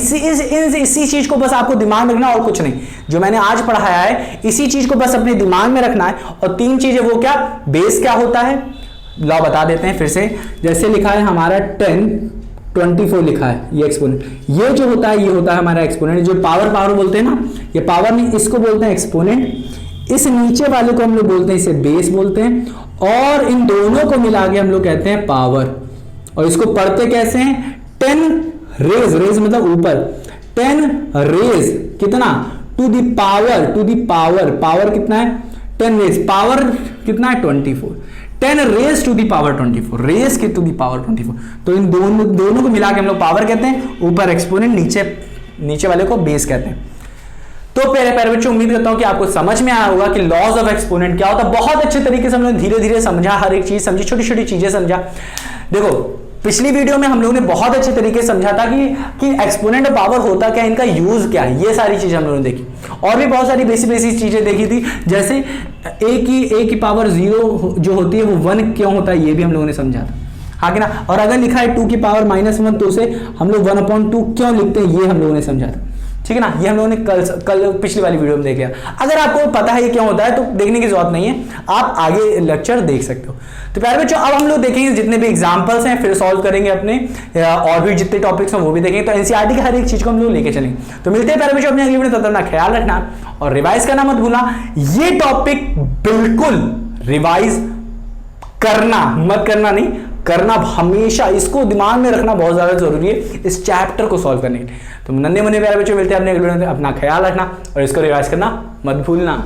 इसी चीज को बस आपको दिमाग में रखना, और कुछ नहीं। जो मैंने आज पढ़ाया है इसी चीज को बस अपने दिमाग में रखना है। और 3 चीजें, वो क्या, बेस क्या होता है, लॉ बता देते हैं फिर से। जैसे लिखा है हमारा 10 24 लिखा है, ये एक्सपोनेंट, ये जो होता है, ये होता है हमारा एक्सपोनेंट। जो पावर बोलते हैं ना, ये पावर नहीं, इसको बोलते हैं एक्सपोनेंट। इस नीचे वाले को हम लोग बोलते हैं, इसे बेस बोलते हैं, और इन दोनों को मिला के हम लोग कहते हैं पावर। और इसको पढ़ते कैसे हैं, 10 रेज मतलब ऊपर, 10 रेज कितना, टू दी पावर कितना है, 10 रेज, पावर कितना है, 24, 10 raise to the power 24, raise के टू दी पावर 24। तो इन दोनों को मिला के हम लोग पावर कहते हैं, ऊपर एक्सपोनेंट, नीचे वाले को बेस कहते हैं। तो प्यारे बच्चों, उम्मीद करता हूं कि आपको समझ में आया होगा कि लॉज ऑफ एक्सपोनेंट क्या होता है। बहुत अच्छे तरीके से हमने धीरे धीरे समझा, हर एक चीज समझी, छोटी छोटी चीजें समझा। देखो पिछली वीडियो में हम लोगों ने बहुत अच्छे तरीके से समझा था कि एक्सपोनेंट ऑफ पावर होता क्या, इनका यूज क्या है, ये सारी चीजें हम लोगों ने देखी। और भी बहुत सारी बेसिक चीजें देखी थी, जैसे ए की पावर 0 जो होती है वो 1 क्यों होता है, ये भी हम लोगों ने समझा था, हाँ कि ना। और अगर लिखा है 2 की पावर -1 तो उसे हम लोग 1/2 क्यों लिखते हैं, ये हम लोगों ने समझा था, ठीक है ना। ये हम लोगों ने कल पिछली वाली वीडियो में देख लिया। अगर आपको पता है ये क्यों होता है तो देखने की जरूरत नहीं है, आप आगे लेक्चर देख सकते हो। तो प्यारे बच्चों, अब हम लोग देखेंगे जितने भी एग्जांपल्स हैं, फिर सॉल्व करेंगे अपने, और भी जितने टॉपिक्स हैं वो भी देखेंगे। तो एनसीईआरटी की हर एक चीज को हम लोग लेके चलेंगे। तो मिलते हैं प्यारे बच्चों अपने अगली वीडियो, तब तक अपना ख्याल रखना और रिवाइज करना मत भूलना। ये टॉपिक बिल्कुल रिवाइज करना मत करना नहीं करना, हमेशा इसको दिमाग में रखना बहुत ज्यादा जरूरी है इस चैप्टर को सॉल्व करने के लिए। तो नन्हे मुन्ने प्यारे बच्चों, मिलते हैं अपने अगले वीडियो में, अपना ख्याल रखना और इसको रिवाइज करना मत भूलना।